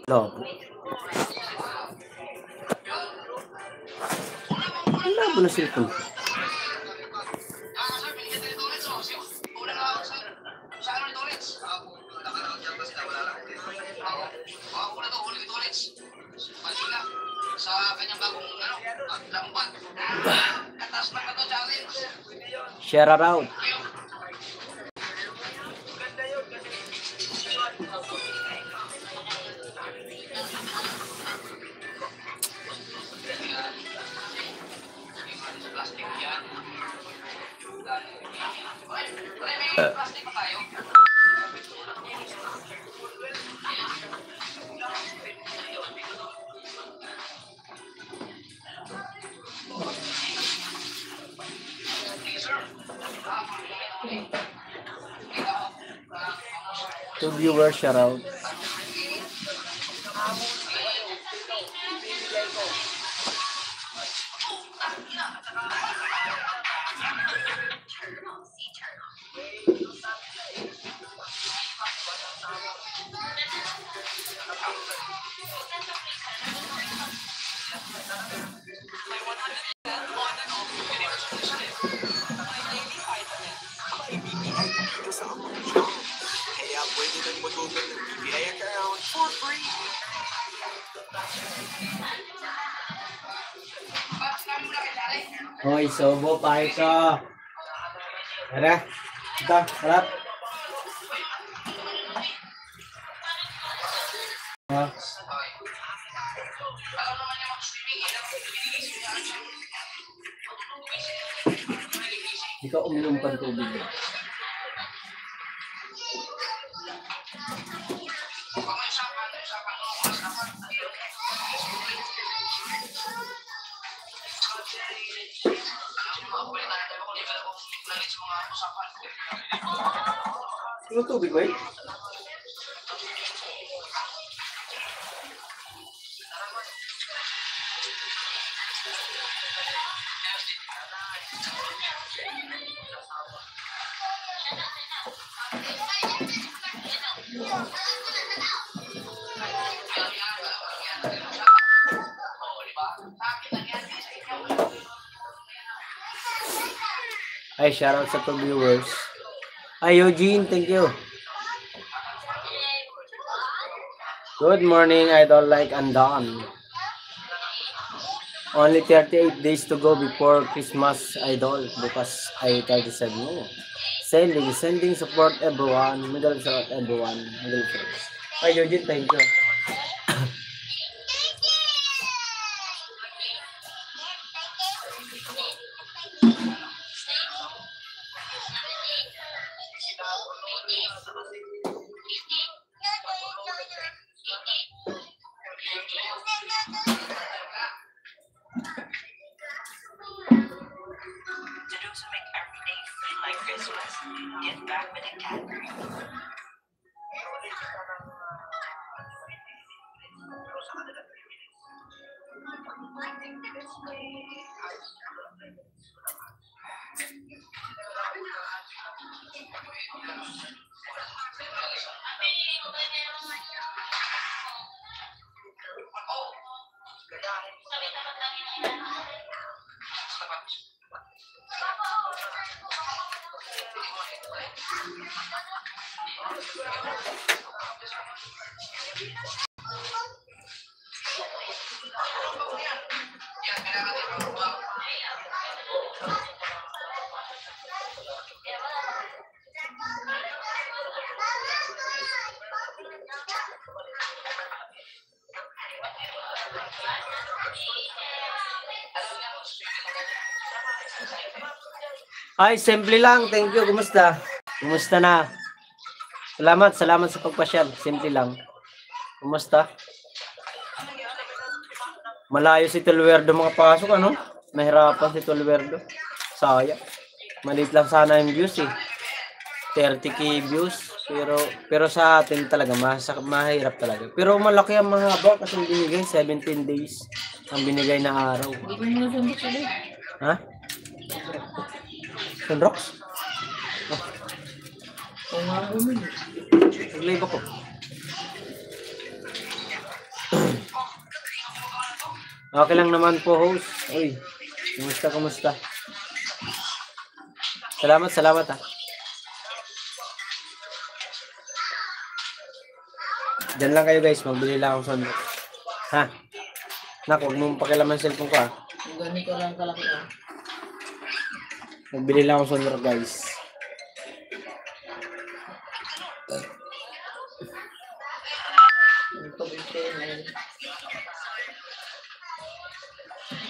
No. Wala ba na cellphone? Share around. Two viewers, shout out. Hoy, sobo pa ito. Tara. Ito, harap. Hindi ka uminom pa ng tubig. Ano tubig ba eh? Ay, shoutout sa viewers. Ay, Eugene, thank you. Good morning, Idol Like and Dawn. Only 38 days to go before Christmas, Idol. Bukas ay 37 mo. Sending support everyone. Middle support everyone. Middle support. Ay, Eugene, thank you. Ay, simple lang. Thank you. Kumusta? Kumusta na? Salamat sa pagpasyal. Simple lang. Kumusta? Malayo si Tulwerdo mga pasok, ano? Nahirapan si Tulwerdo. Sayang. Maliit lang sana yung views eh. 30k views. Pero sa atin talaga, mahirap talaga. Pero malaki ang mahaba kasi binigay 17 days ang binigay na araw. Ha? Sunrocks? Oh. Nag-live ako. Okay lang naman po, host. Uy, kumusta? Salamat ah. Diyan lang kayo guys, magbili lang akong sondo. Ha? Nak, huwag mong pakialaman cellphone ko ah. Ganito lang kalaki ah. Magbili lang akong sondo guys. Ito 50 ml.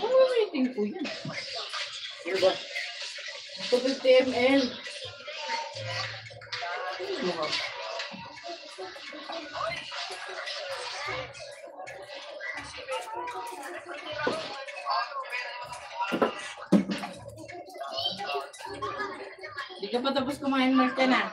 Waiting po yan. Ano ba? Ito 50 ml. Di ka pa tapos kumain, Mark, na.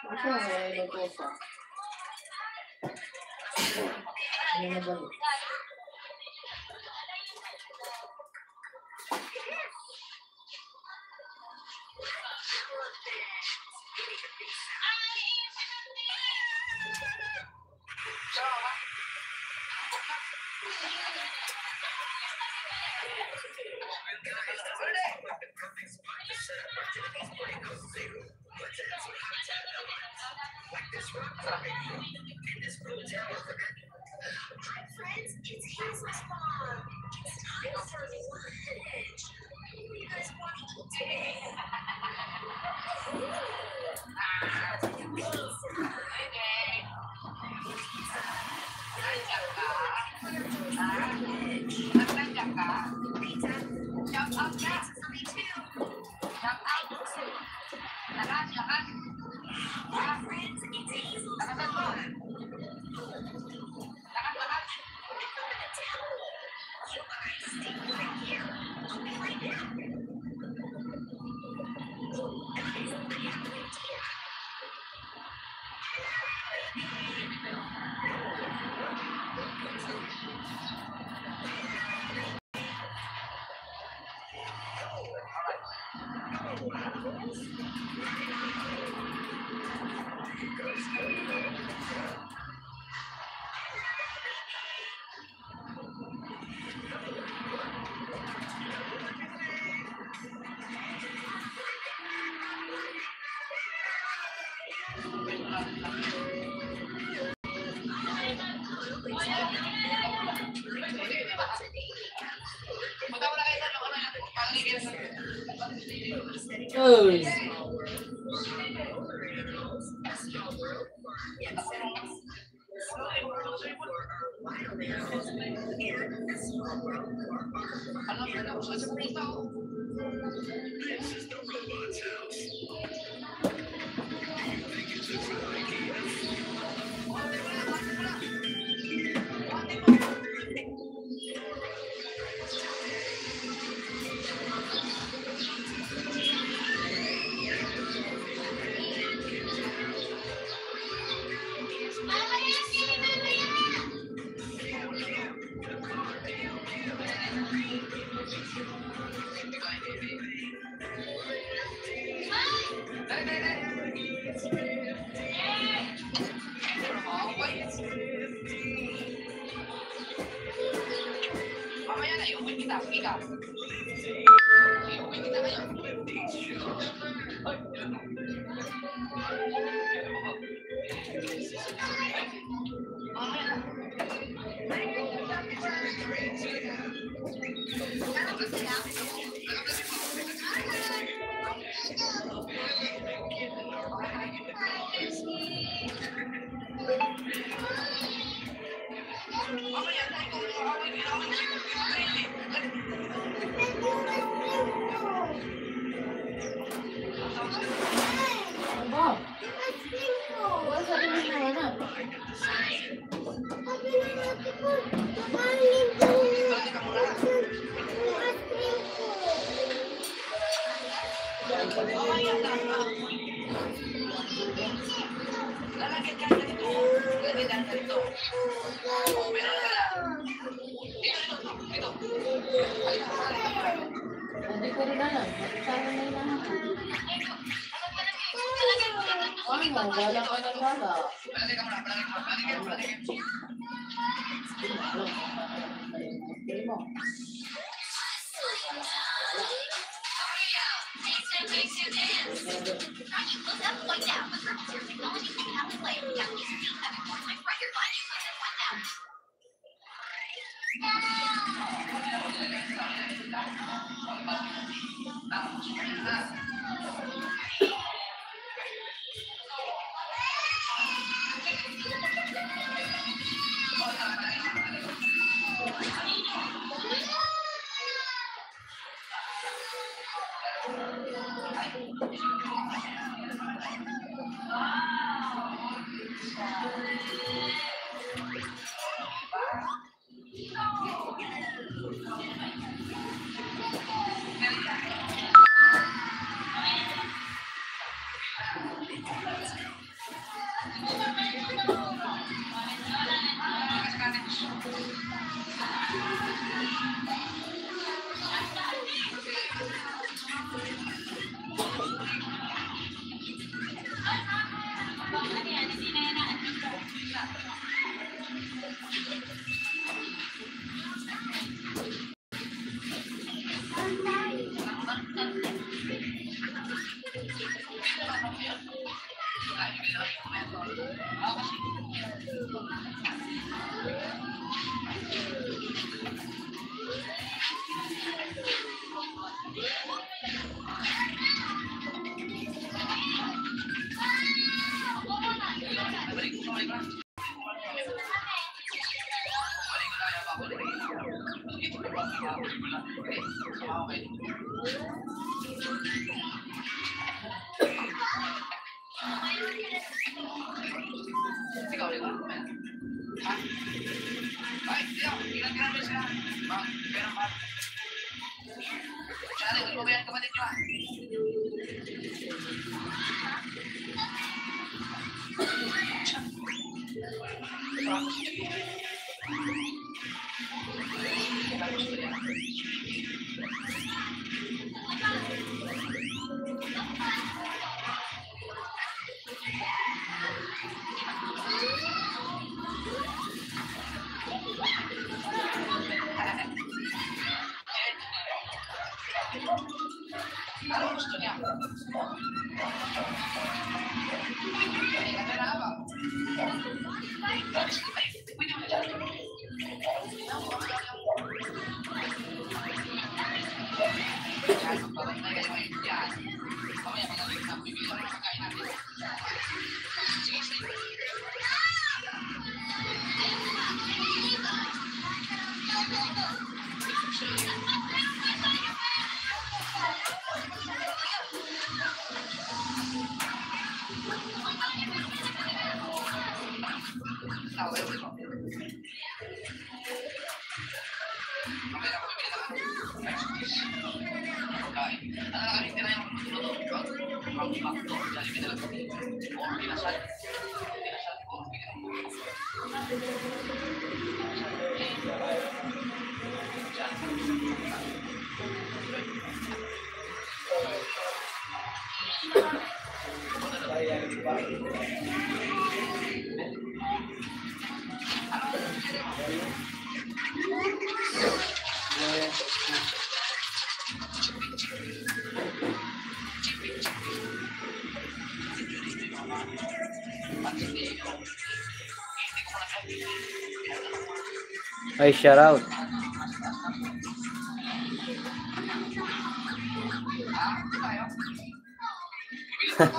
Ito, may lutosa. Ano na ba? Uy! Hindi ko rin alam. Sana na ilahan. Ano? Wala ka ng wala. Ay, shout out.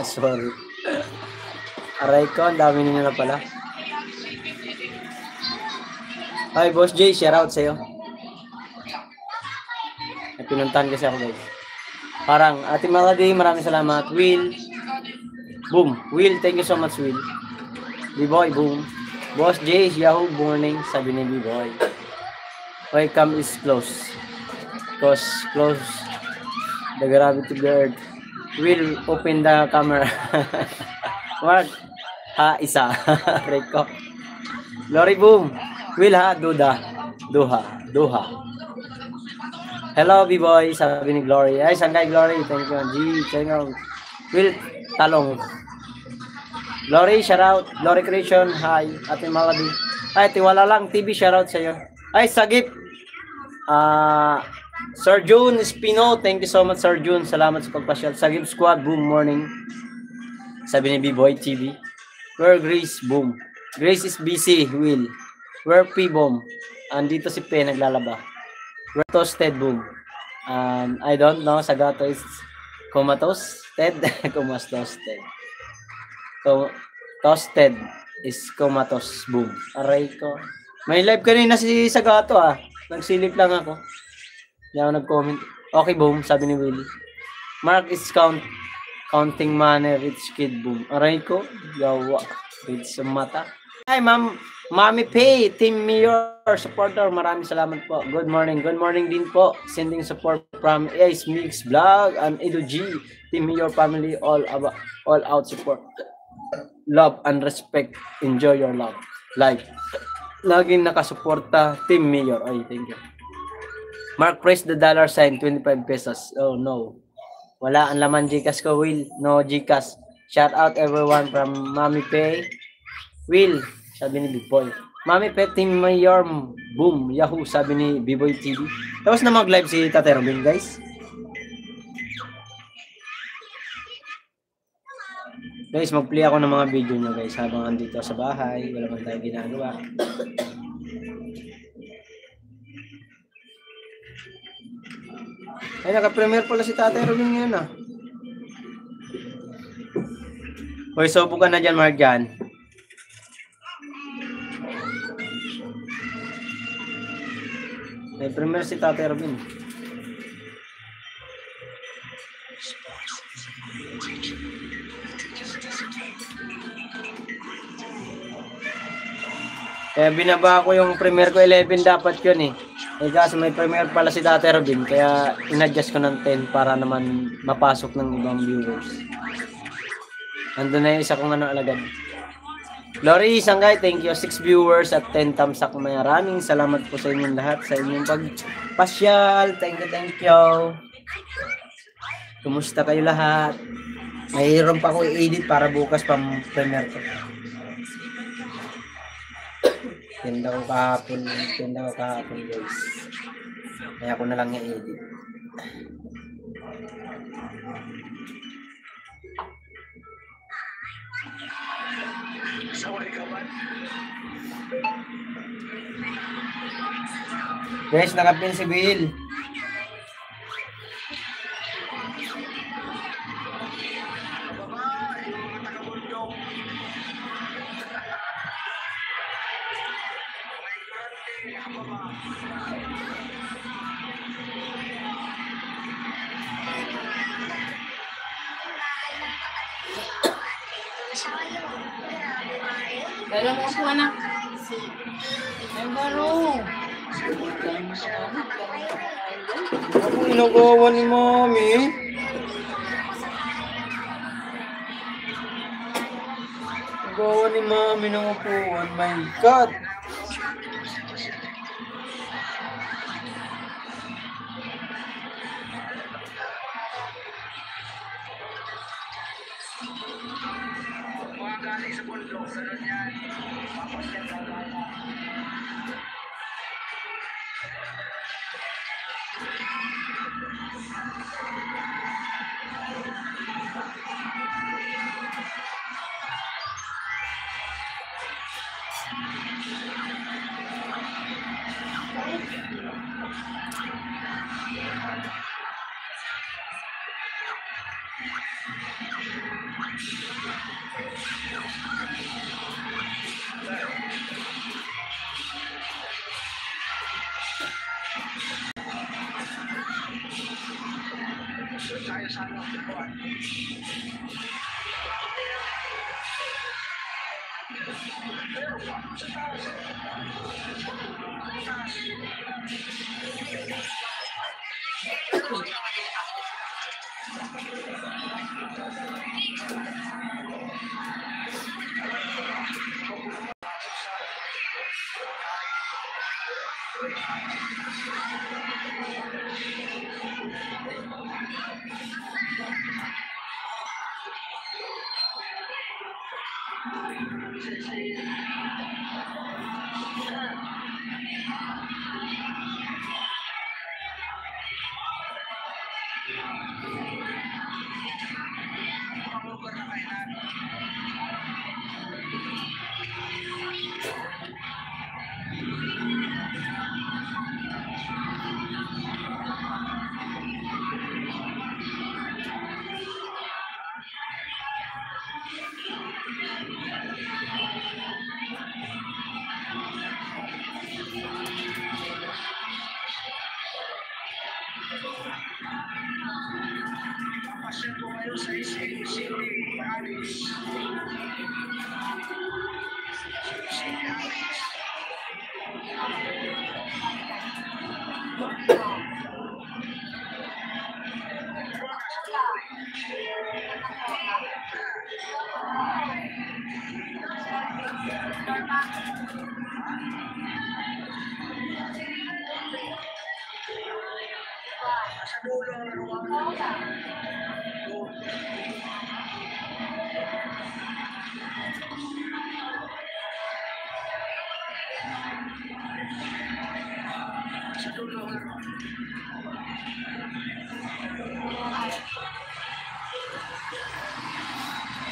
Sorry. Aray ko, ang dami ninyo na pala. Ay, Boss J, shout out sa'yo. Ay, pinuntahan kasi ako, guys. Parang, Ate Malady, maraming salamat. Will, boom. Will, thank you so much, Will. B-Boy, boom. Boss J, Yahoo morning, sabi ni B-Boy. Welcome is close. Cause close the gravity of the earth. Will open the camera. Mark, isa. Rico. Glory, boom. Will ha, duha. Hello, B-Boy, sabi ni Glory. Ay, saan kay Glory? Thank you, G. Thank you. Will, talong. Glory, shout out. Glory Creation, hi. Ate Malady. Ay, Tiwala lang TV, shout out sa'yo. Ay, Sagip. Sir June Espino, thank you so much, Sir June. Salamat sa pagpasyal. Sagip Squad, boom, morning. Sabi ni B-Boy TV. Where Grace, boom. Grace is busy, Will. Where P-Bomb? Andito si P, naglalaba. Where Toasted, boom. I don't know, Sagato is comatose. Ted, toasted. Toasted is comatose, boom. Aray ko. May live kanina si Sagato Nagsilip lang ako. Hindi ako nag-comment. Okay, boom, sabi ni Willie. Mark is counting money, rich kid, boom. Aray ko, yawa. Rich sa mata. Hi, ma'am. Mami Pay, Team Mayor, supporter. Maraming salamat po. Good morning. Good morning din po. Sending support from Ace Mix Vlog and Edo G. Team Mayor family, all out support. Love and respect. Enjoy your love. Life. Laging nakasuporta, Team Mayor. Ay, thank you. Mark, press the dollar sign, 25 pesos. Oh, no. Wala ang laman Gcash ko, Will. No Gcash. Shout out everyone from Mami Pay. Will, sabi ni Big Boy. Mami Pay, Team Mayor, boom. Yahoo, sabi ni B-Boy TV. Tapos na mag-live si Tate Robin, guys. Guys, mag-play ako ng mga video nyo guys habang andito sa bahay. Wala man tayo ginagawa. Ay, naka-premiere pala si Tatay Robin ngayon ah. Hoy, sobo ka na dyan, Marjan. May premiere si Tatay Robin. Kaya binaba ko yung premiere ko 11 dapat yun eh. Eh kaso may premiere pala si Tatay Robin kaya in-adjust ko ng 10 para naman mapasok ng ibang viewers. Nandun na yung isa kong alagad. Lori Sangay, thank you. 6 viewers at 10 thumbs up. Maraming salamat po sa inyong lahat sa inyong pagpasyal. Thank you. Kumusta kayo lahat? Mayroon pa ako i-edit para bukas pang premiere ko. Tinda ko kahapon guys. Kaya ako na lang i-edit. Guys, nakapin si Bill. Dala mo ako anak. Ay baro. Ako inagawa ni Mami. Inagawa ni Mami ng upuan. My God.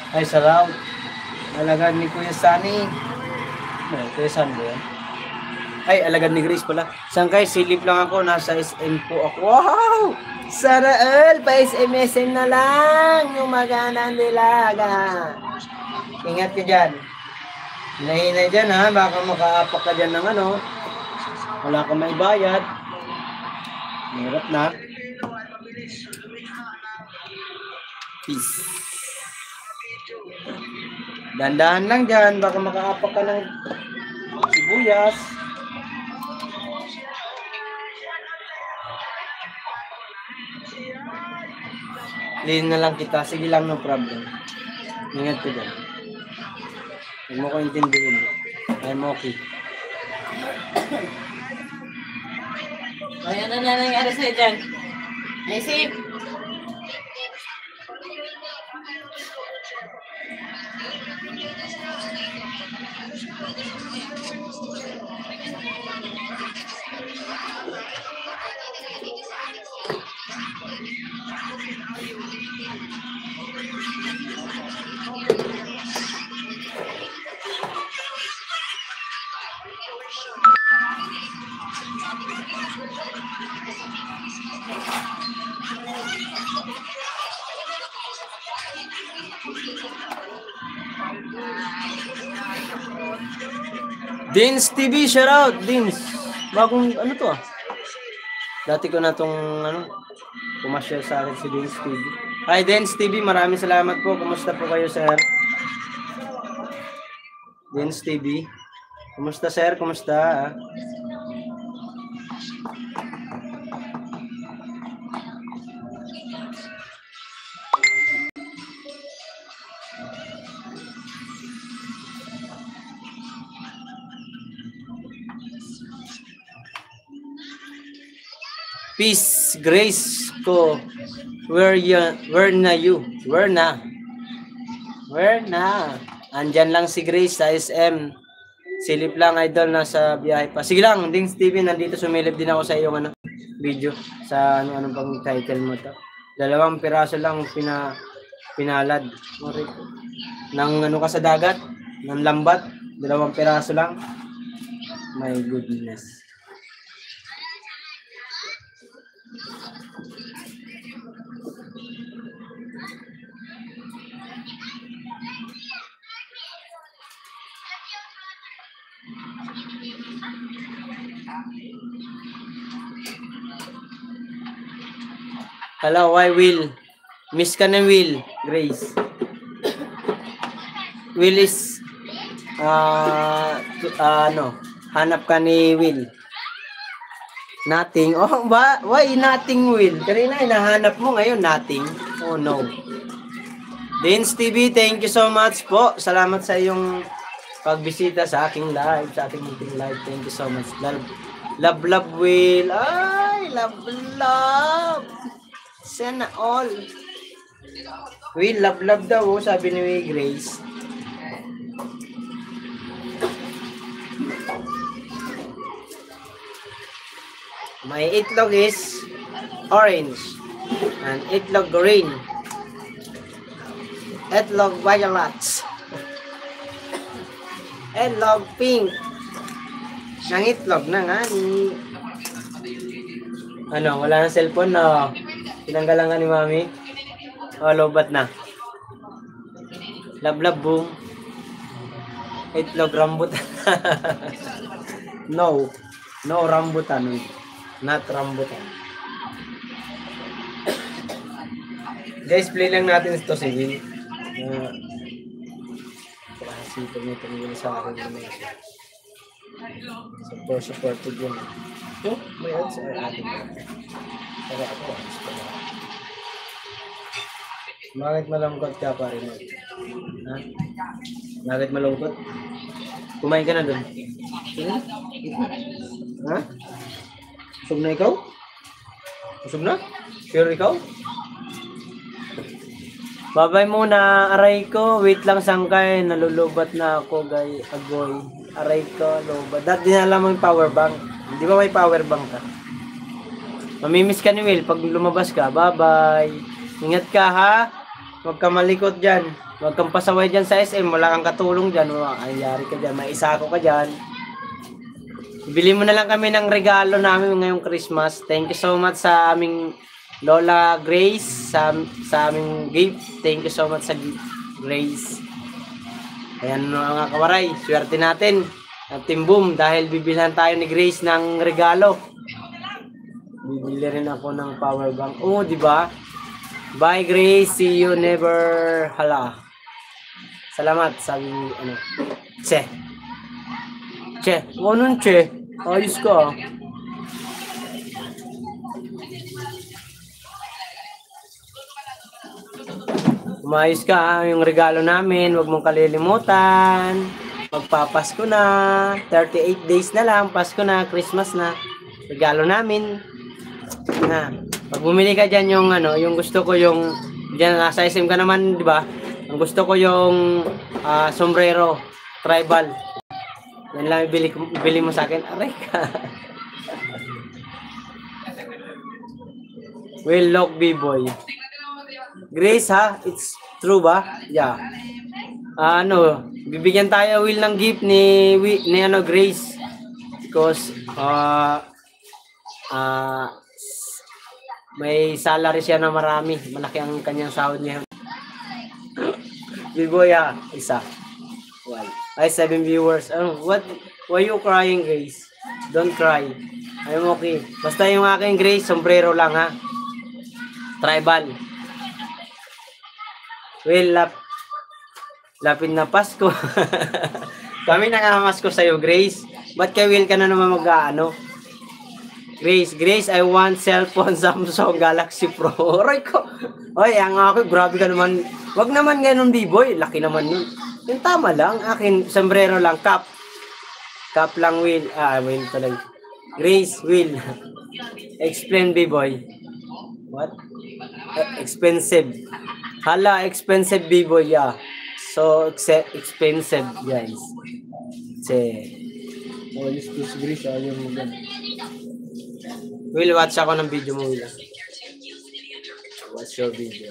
Ay, sarap. Alagad ni Kuya Sunny. Ay, Kuya Sunny ba yan? Ay, alagad ni Grace pala. Saan kayo? Silip lang ako. Nasa SM po ako. Wow! Sana all! Pa-SM na lang. Yung magandang dilaga. Ingat ka dyan. Hinahinay dyan ha. Baka makaapak ka dyan ng ano. Wala kang may bayad. Hirap na. Peace. Dandahan lang dyan. Baka makaapak ka ng sibuyas. Lihin na lang kita. Sige lang, no problem. Ingat ka dyan. Huwag mo ko intindihin. I'm okay. Ay, ano na nangyari sa'yo dyan? Naisip? Dins TV, shout out, Dins. Bagong ano to ah. Dati ko na tong ano, pumasyal sa akin si Dins TV. Hi Dins TV, maraming salamat po. Kumusta po kayo, sir? Dins TV. Kumusta, sir? Kumusta? Peace, Grace ko. Where na you? Where na? Andyan lang si Grace sa SM. Silip lang, idol, nasa biyahe pa. Sige lang, Dings TV, nandito sumilip din ako sa iyong ano, video. Sa ano pang title mo to. 2 piraso lang pinalad. Nang ano ka sa dagat, ng lambat. 2 piraso lang. My goodness. Hello, why Will? Miss ka na Will, Grace. Will is hanap ka ni Will. Nothing. Oh, ba? Why nothing, Will? Kanina hinahanap mo, ngayon nothing. Oh no. Dins TV, thank you so much po. Salamat sa iyong pagbisita sa aking live, sa ating meeting live. Thank you so much. Love, Will. Ay, love. Sana all. Will, love daw, sabi ni Grace. My itlog is orange and itlog green. Itlog violet. Itlog pink. Nang itlog na nga ni... Ano, wala na cellphone na. Tinanggalan ka ni Mami. Oh, lobat na. Love, boom. Itlog rambutan. No rambutan. Not rambutan. Guys, play lang natin ito si Will. Kasi tumutulong sa akin. Supported yun. Oh, may ads or adding na. Para ako ads ko na. Bakit malungkot ka pa rin? Ha? Bakit malungkot? Kumain ka na doon? Ha? Busog na ikaw? Busog na? Sure ikaw? Babay muna, aray ko. Wait lang sangkay. Nalulubat na ako, agoy. Aray ko, lubat. Dati dinala mo yung power bank. Di ba may power bank ka? Mamimiss ka ni Will pag lumabas ka. Bye-bye. Ingat ka ha. Huwag kang malikot dyan. Huwag kang pasaway dyan sa SM. Wala kang katulong dyan. Ay, yari ka dyan. May isa ko ka dyan. Bili mo na lang kami ng regalo namin ngayong Christmas. Thank you so much sa aming Lola Grace. Sa aming gift. Thank you so much sa Grace. Ayan mga kawaray. Swerte natin. At Team Boom. Dahil bibilhan tayo ni Grace ng regalo. Bibili rin ako ng power bank. Oh, di ba? Bye Grace, see you never. Hala. Salamat, sabi ano. Che. Che, anong che? Ayos ka. Umayos ka yung regalo namin. Huwag mong kalilimutan. Magpapasko na. 38 days na lang. Pasko na. Christmas na. Regalo namin. Na. Pag bumili ka dyan yung ano, yung gusto ko yung dyan nasa SM ka naman, di ba? Ang gusto ko yung sombrero, tribal. Yan lang ibili mo sa akin. Aray ka. Will look B-boy. Grace ha? It's true ba? Yeah. Ano, bibigyan tayo Will ng gift ni ano Grace because may salary siya na marami. Malaki ang kanyang sahod niya. B-boy ha? Isa. Well, ay 7 viewers. Why you crying Grace? Don't cry. I'm okay. Basta yung aking Grace, sombrero lang ha. Tribal. Well, lapit na Pasko. Kami nakamasko sa'yo, Grace. Ba't kay Will ka na naman mag-ano? Grace, I want cellphone Samsung Galaxy Pro. Oray ko. Oy, ang ako, grabe ka naman. Wag naman ganun, B-boy. Laki naman nun. Yung tama lang. Akin, sombrero lang, cap. Cap lang, Will. Will talaga. Grace, Will. Explain, B-boy. What? Expensive. Hala, expensive B-boy, yeah. So, expensive, guys. Oh, this Grace, ayaw mo gan. Will, watch ako ng video mo, Will. Watch your video.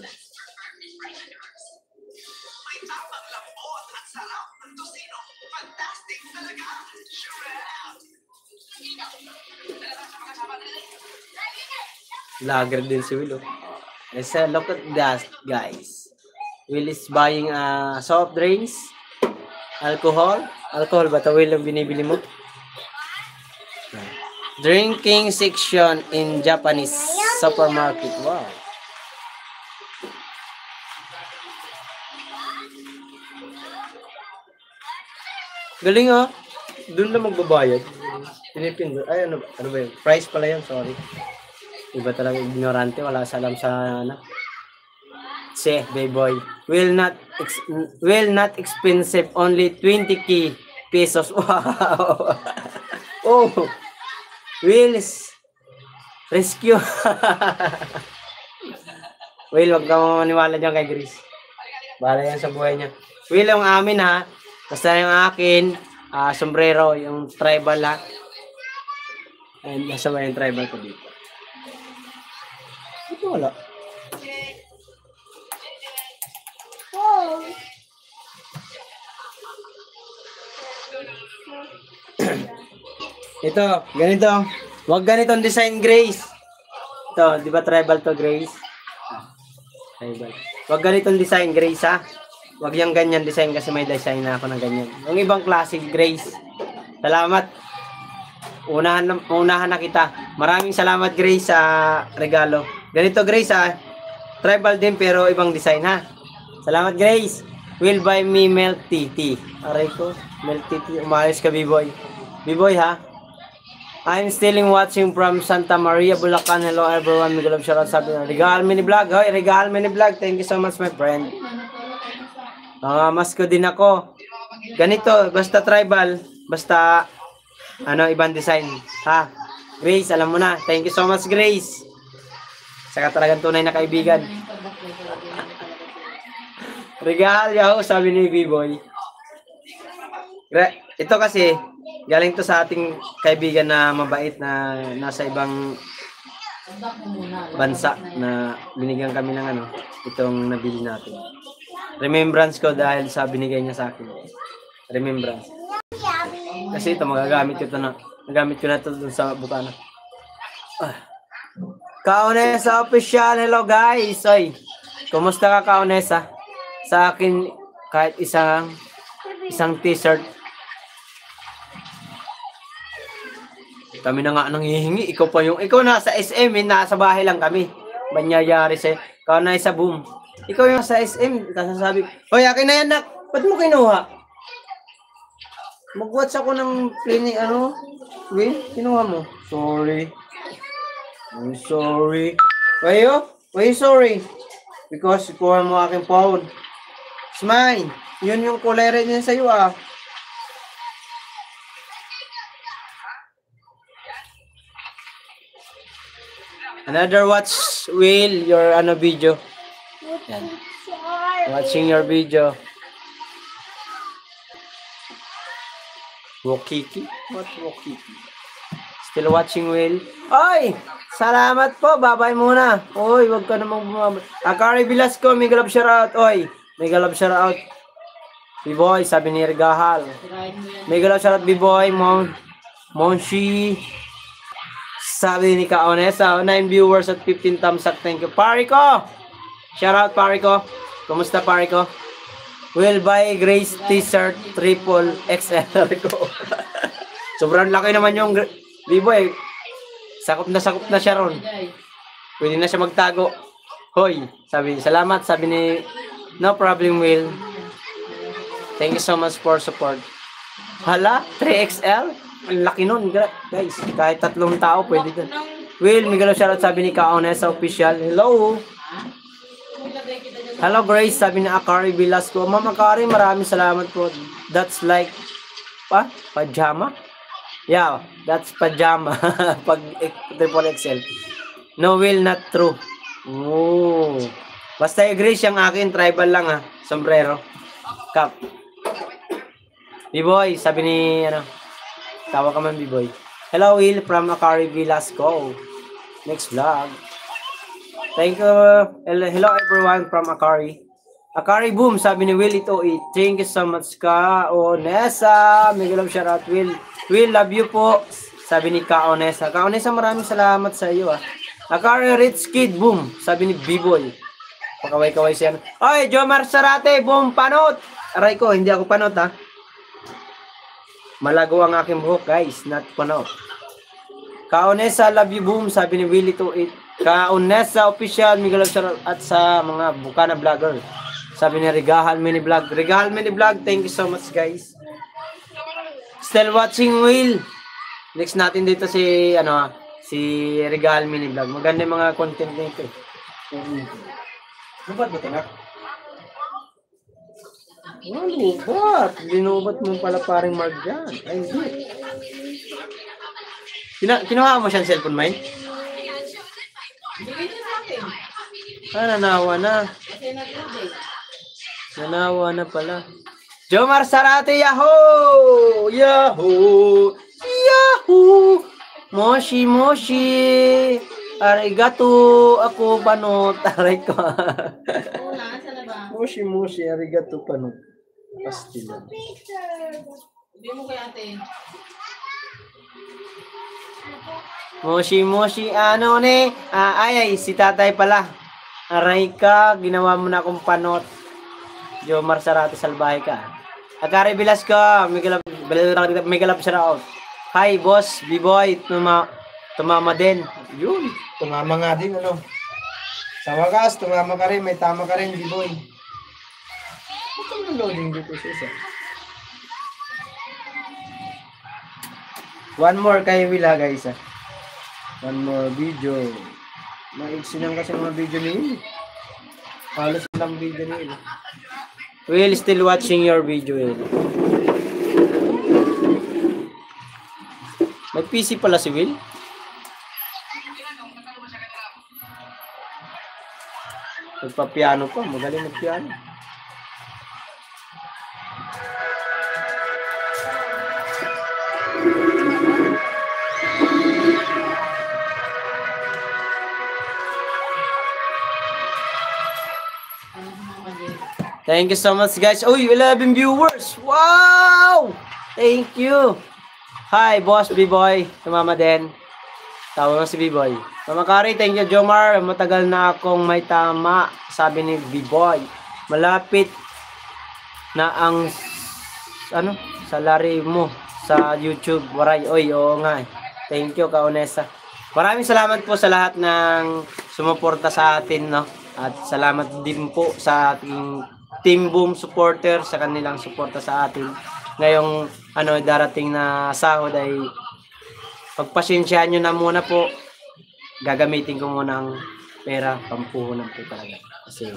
Lager din si Will, oh. Look at that, guys. Will is buying soft drinks, alcohol ba ito, Will, ang binibili mo? Drinking section in Japanese supermarket. Wow. Galing ah. Doon na magbabayad. Pinipindot. Ay, ano ba yun? Price pala yun, sorry. Iba talaga ignorante, wala sa alam sa ano. Say, B-boy. Will not expensive, only 20k pesos. Wow. Oh. Will's rescue. Will, wag kang maniwala dyan kay Grace. Bahala yan sa buhay niya. Will, yung amin ha. Basta yung akin, sombrero, yung tribal ha. And nasa ba yung tribal ko dito? Ito wala. Ito, ganito. Wag ganitong design, Grace. Ito, di ba tribal to, Grace? Tribal. Wag ganitong design, Grace, ha? Wag yung ganyan design kasi may design na ako ng ganyan. Yung ibang klase, Grace. Salamat. Unahan na kita. Maraming salamat, Grace, sa regalo. Ganito, Grace, ha? Tribal din pero ibang design, ha? Salamat, Grace. Will buy me milk tea. Aray ko, milk tea. Umayos ka, B-boy. B-boy, ha? I'm still watching from Santa Maria, Bulacan. Hello everyone. Miguel Sharon sabi na Regal Mini Vlog. Hoy, Regal Mini Vlog. Thank you so much, my friend. Masko din ako. Ganito, basta tribal, basta ano, ibang design. Ha? Grace, alam mo na. Thank you so much, Grace. Saka talagang tunay na kaibigan. Regal, yaho, sabi ni B-boy. Ito kasi galing to sa ating kaibigan na mabait na nasa ibang Undak mo muna. bansa na binigyan kami ng ano, itong nabili natin. Remembrance ko dahil sa binigay niya sa akin. Remembrance. Kasi ito, magagamit ko ito na. Nagamit ko na ito dun sa bukana. Kaonesa Official, hello guys! Oy, kumusta ka Kaonesa? Sa akin, kahit isang t-shirt. Kami na nga nang hihingi. Ikaw nasa SM, nasa bahay lang kami. Banyayari sa, Kaonesa boom. Ikaw yung sa SM, kasasabi, hoy, akin na yan, nak. Ba't mo kinuha? Mag-watch ako ng plini, ano? Win, kinuha mo. Sorry. I'm sorry. Why you sorry? Because kuha mo aking phone. It's mine. Yun yung kulay rin yan sa'yo, ah. Another watch, Will, your ano video. Yan. Watching your video. Wokiki? What Wokiki? Still watching, Will? Oy! Salamat po. Babay muna. Oy, wag ka namang bumabay. Akari Velasco, mega love shoutout. Oy, mega love shoutout. B-boy, sabi ni Regahal. Mega love shoutout, B-boy. Monshi. Sabi ni Kaonesa. 9 viewers at 15 thumbs up. Thank you. Pariko! Shoutout, Pariko. Kumusta, Pariko? Will buy Grace t-shirt triple XL ko. Sobrang laki naman yung B-boy. Sakop na siya ron. Pwede na siya magtago. Hoy, salamat. Sabi ni, no problem, Will. Thank you so much for support. Hala, 3XL? Ang laki nun, guys. Kahit 3 tao, pwede dun. Will, Miguel shoutout, sabi ni Kaonesa Official. Hello. Hello, Grace. Sabi ni Akari Velasco. Mama Akari, maraming salamat po. That's like, pajama? Yeah, that's pajama. Pag triple XL. No, Will, not true. Oh. Basta yung Grace yung akin, tribal lang ha. Sombrero. Cap. B-boy, sabi ni, tawa ka man, B-boy. Hello, Will, from Akari Velasco. Next vlog. Thank you. Hello, everyone from Akari. Akari boom, sabi ni Will ito. Thank you so much ka, Onesa. Miguel love shoutout, Will. Will, love you po. Sabi ni Kaonesa. Kaonesa, maraming salamat sa iyo. Akari Rich Kid, boom. Sabi ni B-boy. Pakaway-kaway siya. Oy, Jomar Sarate, boom, panot. Aray ko, hindi ako panot ha. Malago ang aking buhok, guys. Not panot. Kaonesa, love you, boom. Sabi ni Will ito. Kaonesa Official, Miguel love shoutout at sa mga Bukana vlogger. Sabi ni Regahal Mini Vlog. Regahal Mini Vlog, thank you so much, guys. Still watching, Will. Next natin dito si Regahal Mini Vlog. Maganda yung mga content nito. Lubat ba ito, nak? Lubat. Linubat mo pala paring Mark dyan. Ay, hindi. Kinuha mo siyang cellphone, May? Nanawa na. Nanawa na pala. Jomar Sarate, yahoo! Yahoo! Yahoo! Moshi, moshi! Arigato! Ako panot. Aray ko. Moshi, moshi. Arigato panot. Pastila. Hindi mo kaya ate. Moshi, moshi. Ano ne? Ay, si tatay pala. Aray ka. Ginawa mo na akong panot. Jomar Sarate, salbahe ka. Akari Velasco, Miguel shoutout. Hi, boss, B-boy, tumama din. Yun, tumama nga din, Sa wagas, tumama ka rin, may tama ka rin, B-boy. Ito yung loading dito siya. One more kayo, Will, guys, ha. One more video. Maigsinan kasi mga video ni Will. Halos lang video ni Will. Will, still watching your video, Will. May PC pala si Will. Nagpa-piano pa. Magaling mag-piano. Thank you so much, guys. Uy, 11 viewers. Wow! Thank you. Hi, boss B-boy. Tumama din. Tawa mo si B-boy. Mama Kari, thank you, Jomar. Matagal na akong may tama. Sabi ni B-boy. Malapit na ang salary mo sa YouTube. Waray. Oy, oo nga. Thank you, Kaunesa. Maraming salamat po sa lahat ng sumuporta sa atin, no? At salamat din po sa ating Team Boom supporter sa kanilang suporta sa atin. Ngayong darating na sahod ay pagpasensyaan nyo na muna po. Gagamitin ko muna ang pera, pampuhunan po talaga. Kasi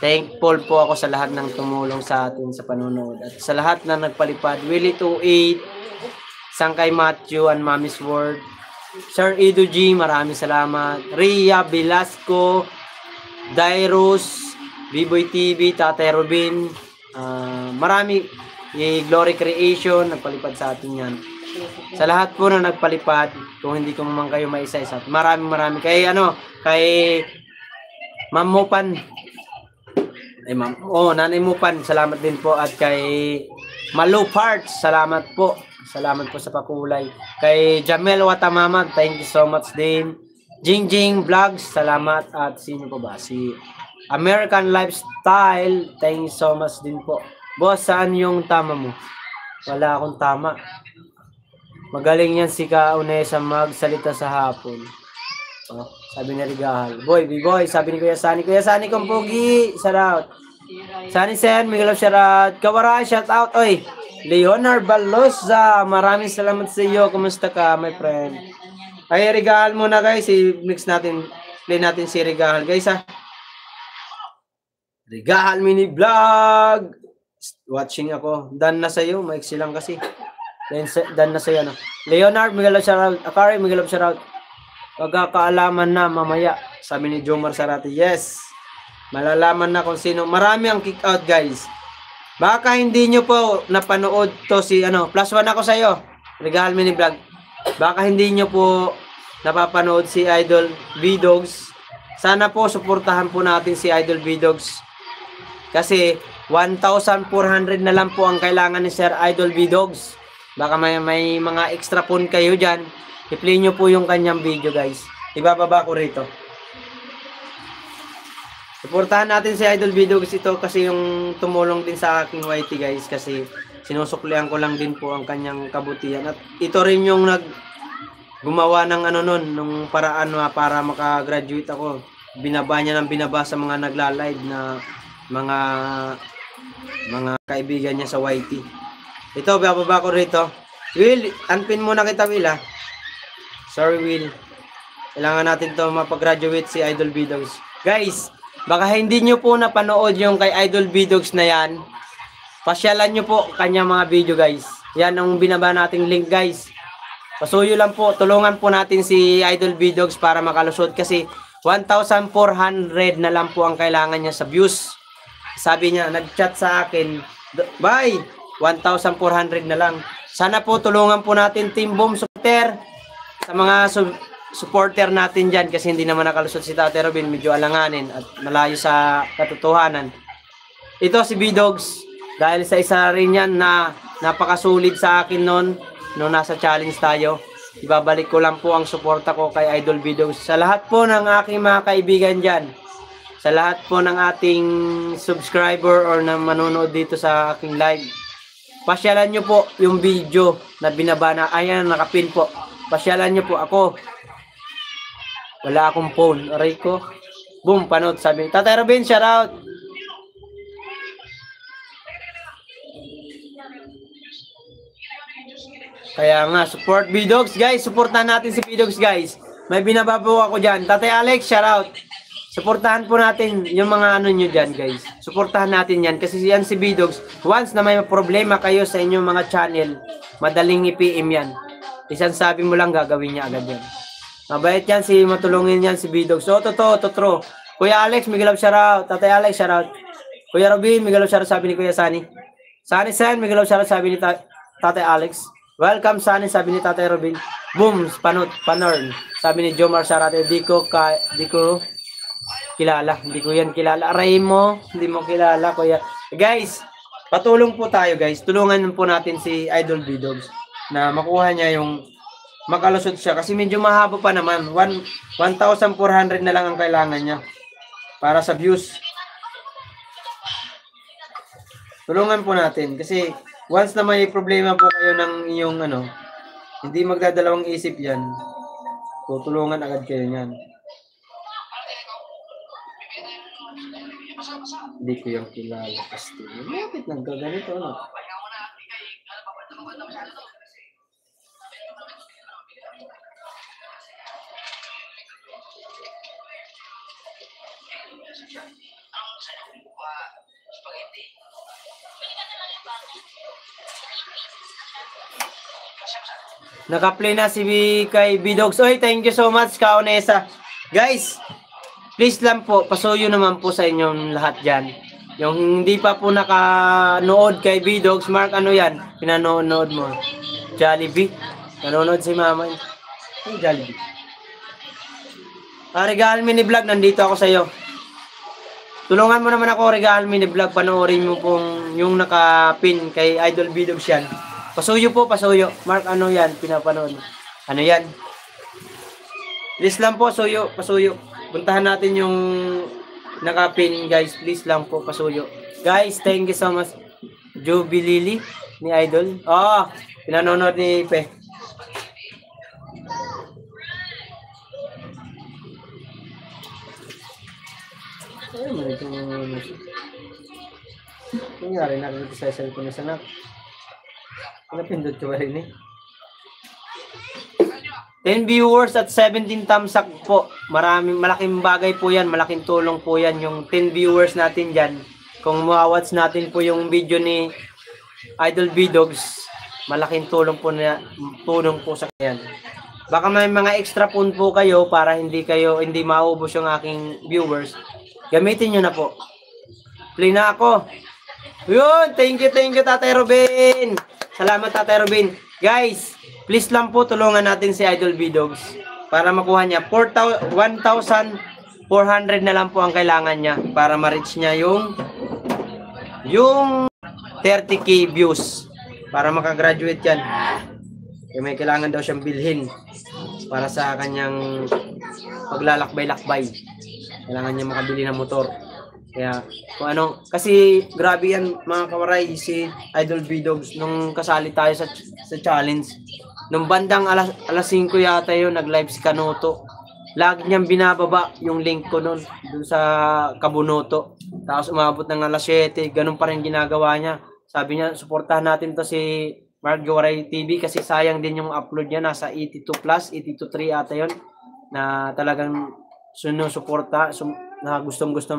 thankful po ako sa lahat ng tumulong sa atin sa panonood. At sa lahat na nagpalipad. Willie 28, Sangkay Matthew and Mami's Word. Sir Edo G, maraming salamat. Ria Velasco, Dairos, B-Boy TV, Tatay Robin. Marami. Glory Creation, nagpalipad sa atin yan. Sa lahat po na nagpalipad, kung hindi ko naman kayo maisa-isa. Maraming. Kay Ma'am Mupan. Nanay Mupan, salamat din po. At kay Malu Parts, salamat po. Salamat po sa pakulay. Kay Jamel Watamamag, thank you so much din. Jingjing Vlogs, salamat. At sino po ba? Si American Lifestyle, thank you so much din po. Boss, saan yung tama mo? Wala akong tama. Magaling yan si Kaunesa magsalita sa hapon. Sabi ni Rigahal. Boy, B-boy, sabi ni Kuya Sani. Kuya Sani kong pogi, shout out. Sani Sen, Miguel of shout out. Kawaray, shout out. Oy, Leonard Balosa, maraming salamat sa iyo. Kumusta ka, my friend? Ay, Rigahal muna guys. I-mix natin, play natin si Rigahal. Guys, Rigahal mini vlog. Watching ako. Dan na sa'yo. Maiksi lang kasi. Dan na sa'yo. Leonard, Miguel of shout out. Akari, Miguel of shout out. Pagkakaalaman na mamaya. Sabi ni Jomar Sarati. Yes. Malalaman na kung sino. Marami ang kick out guys. Baka hindi nyo po napanood to si plus 1 ako sa'yo. Regahal mini vlog. Baka hindi nyo po napapanood si Idol V-Dogs. Sana po suportahan po natin si Idol V-Dogs. Kasi 1,400 na lang po ang kailangan ni Sir Idol V-Dogs. Baka may mga extra phone kayo dyan. I-play nyo po yung kanyang video guys. Ibababa ko rito. Suportahan natin si Idol V-Dogs ito kasi yung tumulong din sa aking YT guys. Kasi sinusuklian ko lang din po ang kanyang kabutihan. At ito rin yung gumawa ng nung paraan para makagraduate ako. Binaba niya ng binaba sa mga nagla-live na mga kaibigan niya sa YT. Ito, bababa ko rito. Will, unpin muna kita Will Sorry Will. Kailangan natin to mapag-graduate si Idol V-Dogs. Guys, baka hindi nyo po napanood yung kay Idol V-Dogs na yan. Pasyalan nyo po kanya mga video guys. Yan ang binaba nating link guys. Pasuyo lang po. Tulungan po natin si Idol V-Dogs para makalusot kasi 1,400 na lang po ang kailangan niya sa views. Sabi niya, nag-chat sa akin, bye, 1,400 na lang. Sana po tulungan po natin Team Boom supporter sa mga supporter natin dyan kasi hindi naman nakalusot si Tate Robin, medyo alanganin at malayo sa katotohanan. Ito si V-Dogs, dahil sa isa rin yan na napakasulit sa akin noon nasa challenge tayo. Ibabalik ko lang po ang suporta ko kay Idol V-Dogs. Sa lahat po ng aking mga kaibigan dyan, sa lahat po ng ating subscriber or na manonood dito sa aking live, pasyalan nyo po yung video na binaba na, ayan, nakapin po. Pasyalan nyo po ako. Wala akong phone. Aray ko. Boom, panood. Sabi, Tatay Robin, shout out. Kaya nga, support V-Dogs, guys. Supportahan natin si V-Dogs, guys. May binaba po ako dyan. Tatay Alex, shout out. Supportahan po natin yung mga nyo dyan, guys. Supportahan natin yan. Kasi yan si V-Dogs. Once na may problema kayo sa inyong mga channel, madaling i-PM yan. Isang sabi mo lang, gagawin niya agad yan. Mabait yan, matulungin yan si V-Dogs. So, totoo. Kuya Alex, Miguel of shout out. Tatay Alex, shout out. Kuya Robin, Miguel of shout out, sabi ni Kuya Sani. Sani Sen, Miguel of shout out, sabi ni Tatay Alex. Welcome Sani, sabi ni Tatay Robin. Boom, panorn. Sabi ni Jomar Sarate, di ko kilala. Hindi ko yan kilala. Aray mo, hindi mo kilala, kuya. Guys, patulong po tayo, guys. Tulungan po natin si Idol Bidogs na makuha niya yung makalusot siya. Kasi medyo mahaba pa naman. 1,400 na lang ang kailangan niya para sa views. Tulungan po natin. Kasi once na may problema po kayo ng inyong ano, hindi magdadalawang isip yan. Tutulungan agad kayo niyan. Hindi ko yung kilala. Bakit nagkaganito? Ano? Naka-play na si kay Bidogs. Oy, thank you so much, Kaonesa. Guys, please lang po, pasuyo naman po sa inyong lahat dyan. Yung hindi pa po nakanood kay Bidogs, Mark, ano yan? Pinanonood mo. Jollibee. Nanonood si mama. Ay, Jollibee. Regalo mini vlog, nandito ako sa iyo. Tulungan mo naman ako, regalo mini vlog. Panoorin mo pong yung naka-pin kay Idol Bidogs yan. Pasuyo po, pasuyo. Mark, ano yan? Pinapanood. Ano yan? Please lang po, suyo, pasuyo. Puntahan natin yung nakapin, guys. Please lang po, pasuyo. Guys, thank you so much. Jubilili ni Idol. Oh, pinanonood ni Pe. Ay, man ito mga nangyari na rin sa cellphone na sanak. Ano pindot ko ba rin eh? 10 viewers at 17 thumbs up po. Malaking bagay po yan. Malaking tulong po yan. Yung 10 viewers natin dyan. Kung mawawatch natin po yung video ni Idol Bidogs, malaking tulong po sa yan. Baka may mga extra pun po kayo para hindi maubos yung aking viewers. Gamitin nyo na po. Play na ako. Yun! Thank you, Tatay Robin! Salamat, Tatay Robin. Guys, please lang po tulungan natin si Idol Bidogs para makuha niya. 1,400 na lang po ang kailangan niya para ma-reach niya yung 30k views para makagraduate yan. Kaya may kailangan daw siyang bilhin para sa kanyang paglalakbay-lakbay. Kailangan niya makabili ng motor. Kaya, kung ano, kasi grabe yan mga kawaray, si Idol Bidogs, nung kasali tayo sa challenge, nung bandang alas 5 yata yun, nag-live si Kanuto. Lagi niyang binababa yung link ko nun, dun sa Kabunoto. Tapos umabot ng alas 7, ganun pa rin ginagawa niya. Sabi niya, suportahan natin to si Mark Gawaray TV kasi sayang din yung upload niya, nasa 82 plus, 82.3 ata yun, na talagang sunusuporta, na gustong-gusto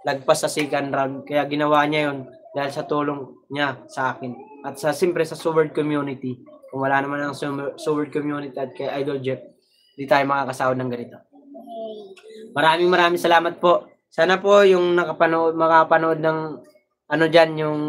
lagpas sa second round. Kaya ginawa niya yon dahil sa tulong niya sa akin. At siyempre sa Sword community. Kung wala naman ang Sword community at kay Idol Jeff, hindi tayo makakasahod ng ganito. Maraming salamat po. Sana po yung makapanood ng ano dyan, yung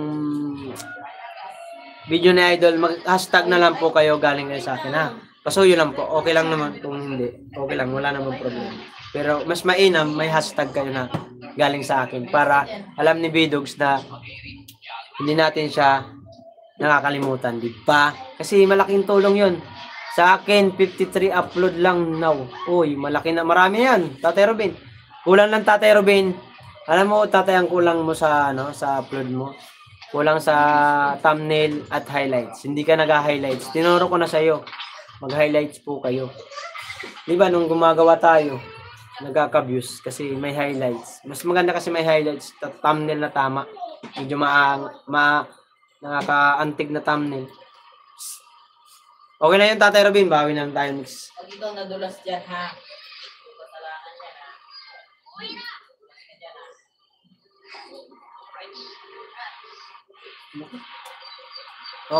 video ni Idol, mag-hashtag na lang po kayo galing kayo sa akin, ha? Pasuyo lang po. Okay lang naman kung hindi. Okay lang, wala namang problema. Pero mas mainam, may hashtag kayo na galing sa akin para alam ni Bidogs na hindi natin siya nakakalimutan, di ba? Kasi malaking tulong yun. Sa akin, 53 upload lang now. Uy, malaki na. Marami yan, Tatay Robin. Kulang lang, Tatay Robin. Alam mo, Tatay, ang kulang mo sa upload mo. Kulang sa thumbnail at highlights. Hindi ka nag-highlights. Tinuro ko na sa'yo. Mag-highlights po kayo. Di ba, nung gumagawa tayo, nagkaka-views kasi may highlights. Mas maganda kasi may highlights, thumbnail na tama. Medyo nakaka-antig na thumbnail. Okay na yun, Tatay Robin. Bawi na lang tayo next. Pag ikaw nadulas dyan, ha? Kasalanan yan, ha?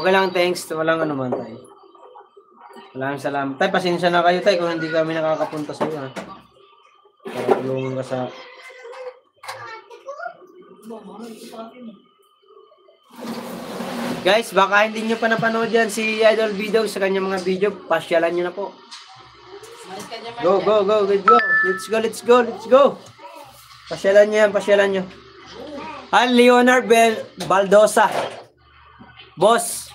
Okay lang, thanks. Walang ano man tayo. Maraming salamat. Tay, pasensya na kayo, tay, kung hindi kami nakakapunta sa iyo, ha? Para tulungan ka sa... Guys, baka hindi nyo pa napanood yan si Idol Bidogs sa kanyang mga video. Pasyalan nyo na po. Malis ka dyan, Mark. Go, go, go, go. Let's go, let's go, let's go. Pasyalan nyo yan, pasyalan nyo. Leonard Baldosa. Boss,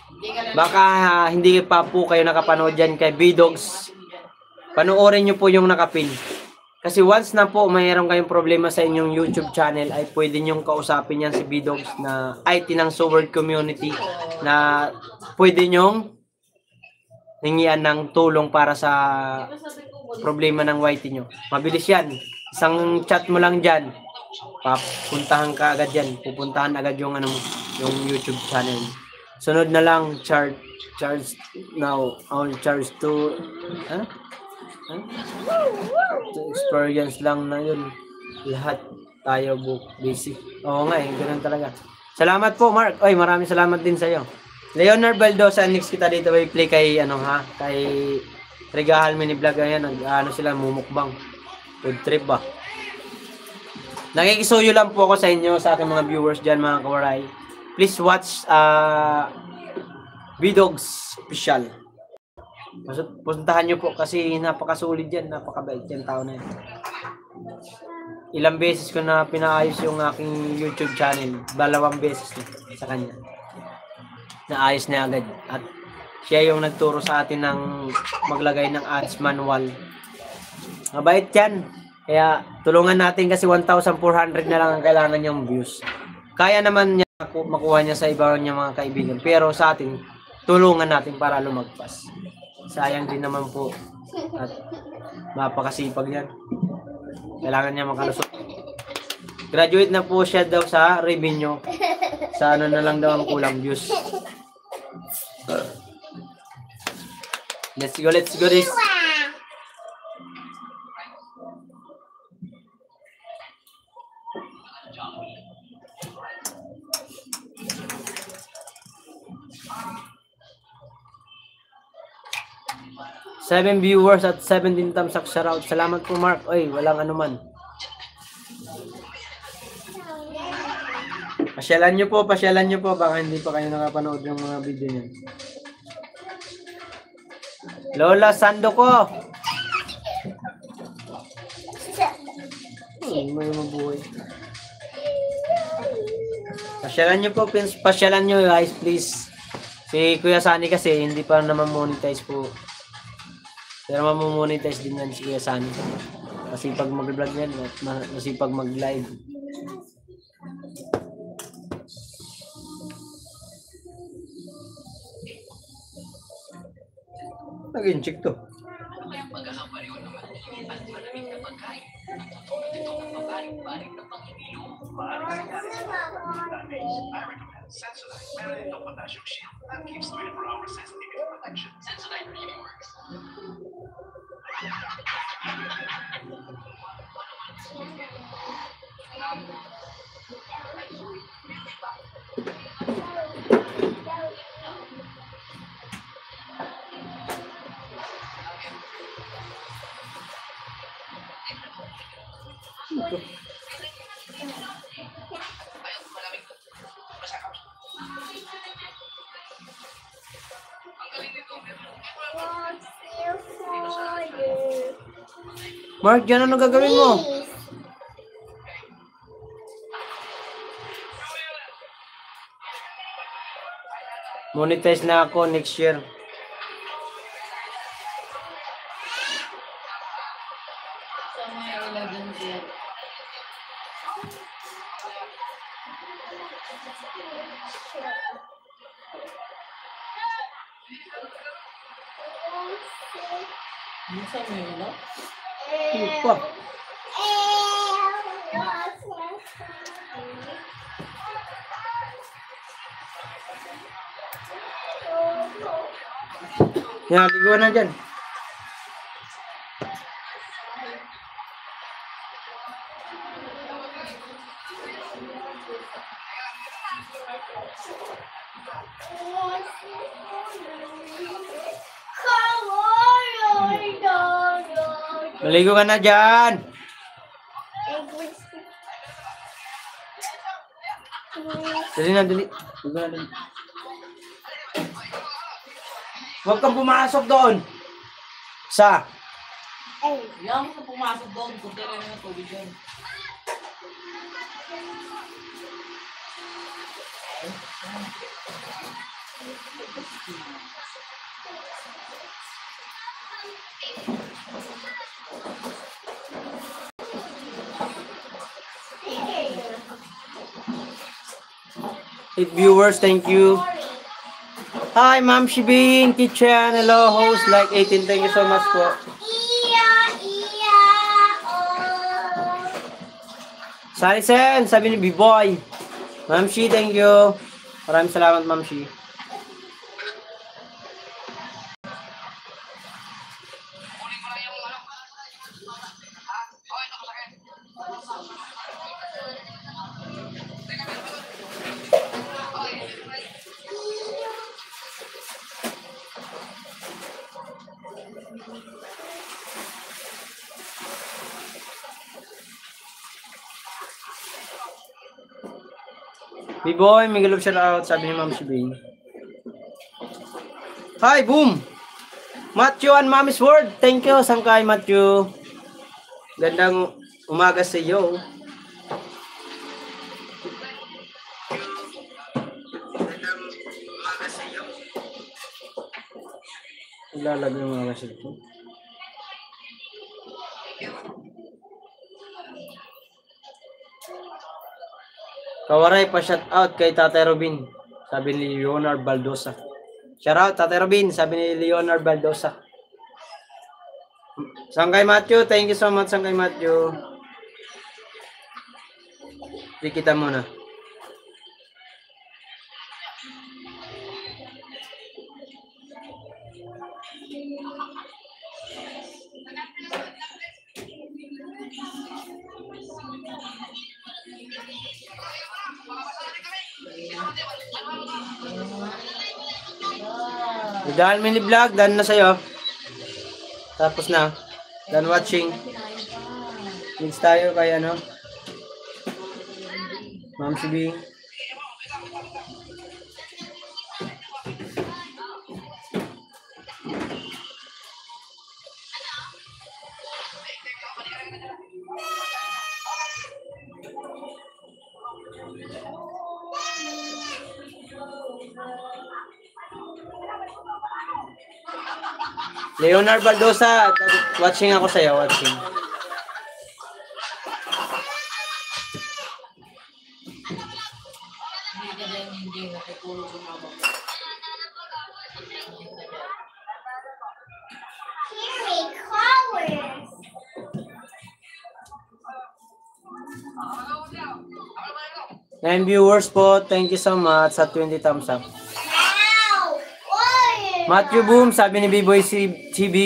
baka hindi pa po kayo nakapanood dyan kay B-Dogs. Panoorin nyo po yung nakapin. Kasi once na po mayroon kayong problema sa inyong YouTube channel, ay pwede nyong kausapin yan si B-Dogs na IT ng Sword Community na pwede nyong hingian ng tulong para sa problema ng YT nyo. Mabilis yan. Isang chat mo lang dyan. Papuntahan ka agad yan. Pupuntahan agad yung, yung YouTube channel. Sunod na lang, charge now. All charge to... To experience lang na yun. Lahat tayo busy. Oo nga ganun talaga. Salamat po, Mark. Oy, maraming salamat din sa'yo. Leonard Baldosa, next kita dito may play kay kay Regahal Mini Vlog. Ayan, sila mumukbang. Food trip ba? Nakikisuyo lang po ako sa inyo, sa aking mga viewers dyan, mga kawaray. Please watch B-Dogs Official. Puntahan nyo po kasi napakasulit yan, napakabait yan tao na yan. Ilang beses ko na pinaayos yung aking YouTube channel. 2 beses na sa kanya. Naayos niya agad. At siya yung nagturo sa atin ng maglagay ng ads manual. Mabait yan. Kaya tulungan natin kasi 1,400 na lang ang kailangan niyang views. Kaya naman niya makuha niya sa iba niya mga kaibigan. Pero sa atin, tulungan natin para lumagpas. Sayang din naman po. At mapakasipag yan. Kailangan niya makalusot. Graduate na po siya daw sa revenue. Sa na lang daw ang kulang views. Let's go this. Seven viewers at 17 thumbs up, shout out. Salamat po, Mark. Oy, walang anuman. Pasyalan nyo po. Baka hindi pa kayo nakapanood ng mga video niyan. Lola Sando ko. May mabuhay. Pasyalan nyo po, pasyalan nyo guys, please. Si Kuya Sani kasi hindi pa naman monetize po. Pero mamonetize din yan si Kuya Sani. Masipag mag-vlog yan, masipag mag-live. Nag-incheck to. Sensodyne Meronito Potassium Shield that keeps 24-hour sensitivity protection. Sensodyne really works. Mark, yan ano gagawin mo? Monetize na ako next year. So, may 11 jet. Ano sa Milo? Pa. Yan, ligo na dyan. Maligo ka na dyan. Dali na, dali. Ligo na, dali. Huwag kang pumasok doon. Yan mo sa pumasok doon. Kung tira na ng tubig yun. Eight viewers, thank you. Hi, Ma'am Shibin, Kitchen. Hello, host, like 18. Thank you so much po. Sarisen, sabi ni B-Boy. Ma'am Shi, thank you. Maraming salamat, Ma'am Shi. B-Boy, may galop shout out, sabi ni Ma'am Shibin. Hi, boom! Matthew and Mommy's Word. Thank you, Sangkay Matthew. Gandang umaga sa iyo. Gandang umaga sa iyo. Ilalagay yung mga message ko. Kawaray pa shout out kay Tatay Robin, sabi ni Leonard Baldosa. Shout out Tatay Robin, sabi ni Leonard Baldosa. Sangkay Matthew, thank you so much Sangkay Matthew. Di kita muna. Dahil mini vlog, done na sa'yo. Tapos na. Done watching. Meets tayo kay ano. Ma'am Sibi. Leonard Baldosa, watching ako sa'yo, watching. Hindi natutulog yung mama ko. And viewers po, thank you so much sa 20 thumbs up. Matthew Boom, sabi ni B-Boy CB.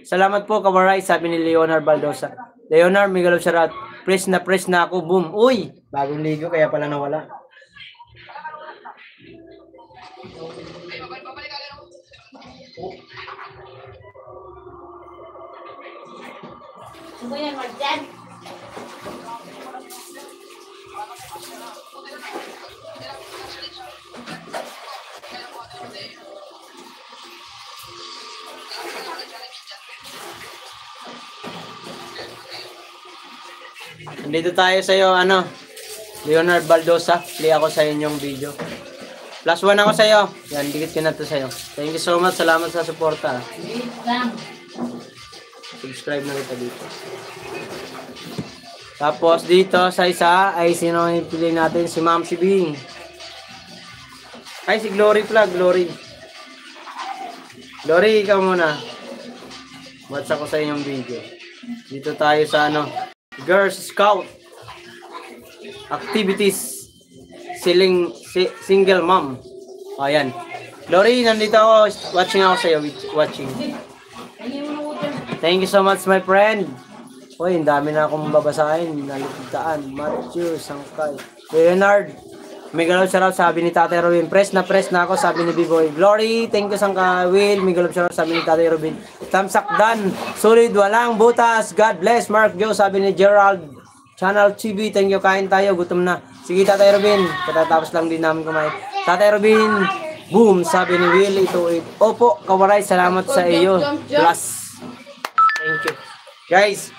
Salamat po, Kawaray, sabi ni Leonard Baldosa. Leonard, may galaw siya rat. Press na ako, boom. Uy, bagong ligo, kaya pala nawala. Ano yan, Marjan? Nandito tayo sa iyo, ano, Leonard Baldosa. Play ako sa inyong video. +1 ako sa iyo. Yan, dikit ko na to sa iyo. Thank you so much. Salamat sa suporta. Subscribe na kita dito. Tapos dito sa isa ay sino ang ipili natin? Si Ma'am Shibing. Ay, si Glory pala. Glory, ikaw muna. Watch ako sa inyong video. Dito tayo sa ano, Girls Scout Activities Single Mom. Ayan. Glory, nandito ako. Watching ako sa'yo. Watching. Thank you so much, my friend. Uy, ang dami na akong babasahin. Nalipitaan. Matthew, Sangkay. Leonard. May galaw siya raw, sabi ni Tatay Robin. Press na ako, sabi ni B-Boy. Glory, thank you Sangkay. Will, may galaw siya raw, sabi ni Tatay Robin. Tamsak Dan. Solid, walang butas. God bless. Mark Joe, sabi ni Gerald. Channel TV, thank you. Kain tayo, gutom na. Sige, Tatay Robin. Katatapos lang din namin kumain. Tatay Robin. Boom, sabi ni Will. Ito. Opo, Kawaray, salamat sa iyo. Plus. Thank you. Guys,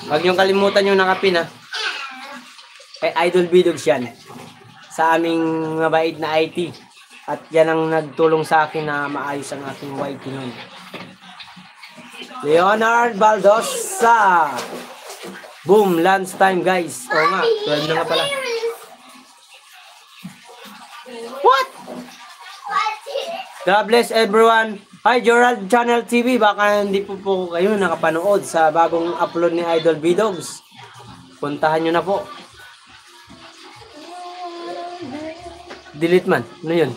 huwag niyong kalimutan yung nakapin ha. Kay Idol Bidogs yan. Sa aming mabait na IT. At yan ang nagtulong sa akin na maayos ang aking YT nun. Leonard Baldosa. Boom, lunch time guys. Oo nga, 12 na nga pala. What? God bless everyone. Hi Gerald Channel TV. Baka hindi po kayo nakapanood sa bagong upload ni Idol Bidogs. Puntahan nyo na po. Delete man. Ano yun?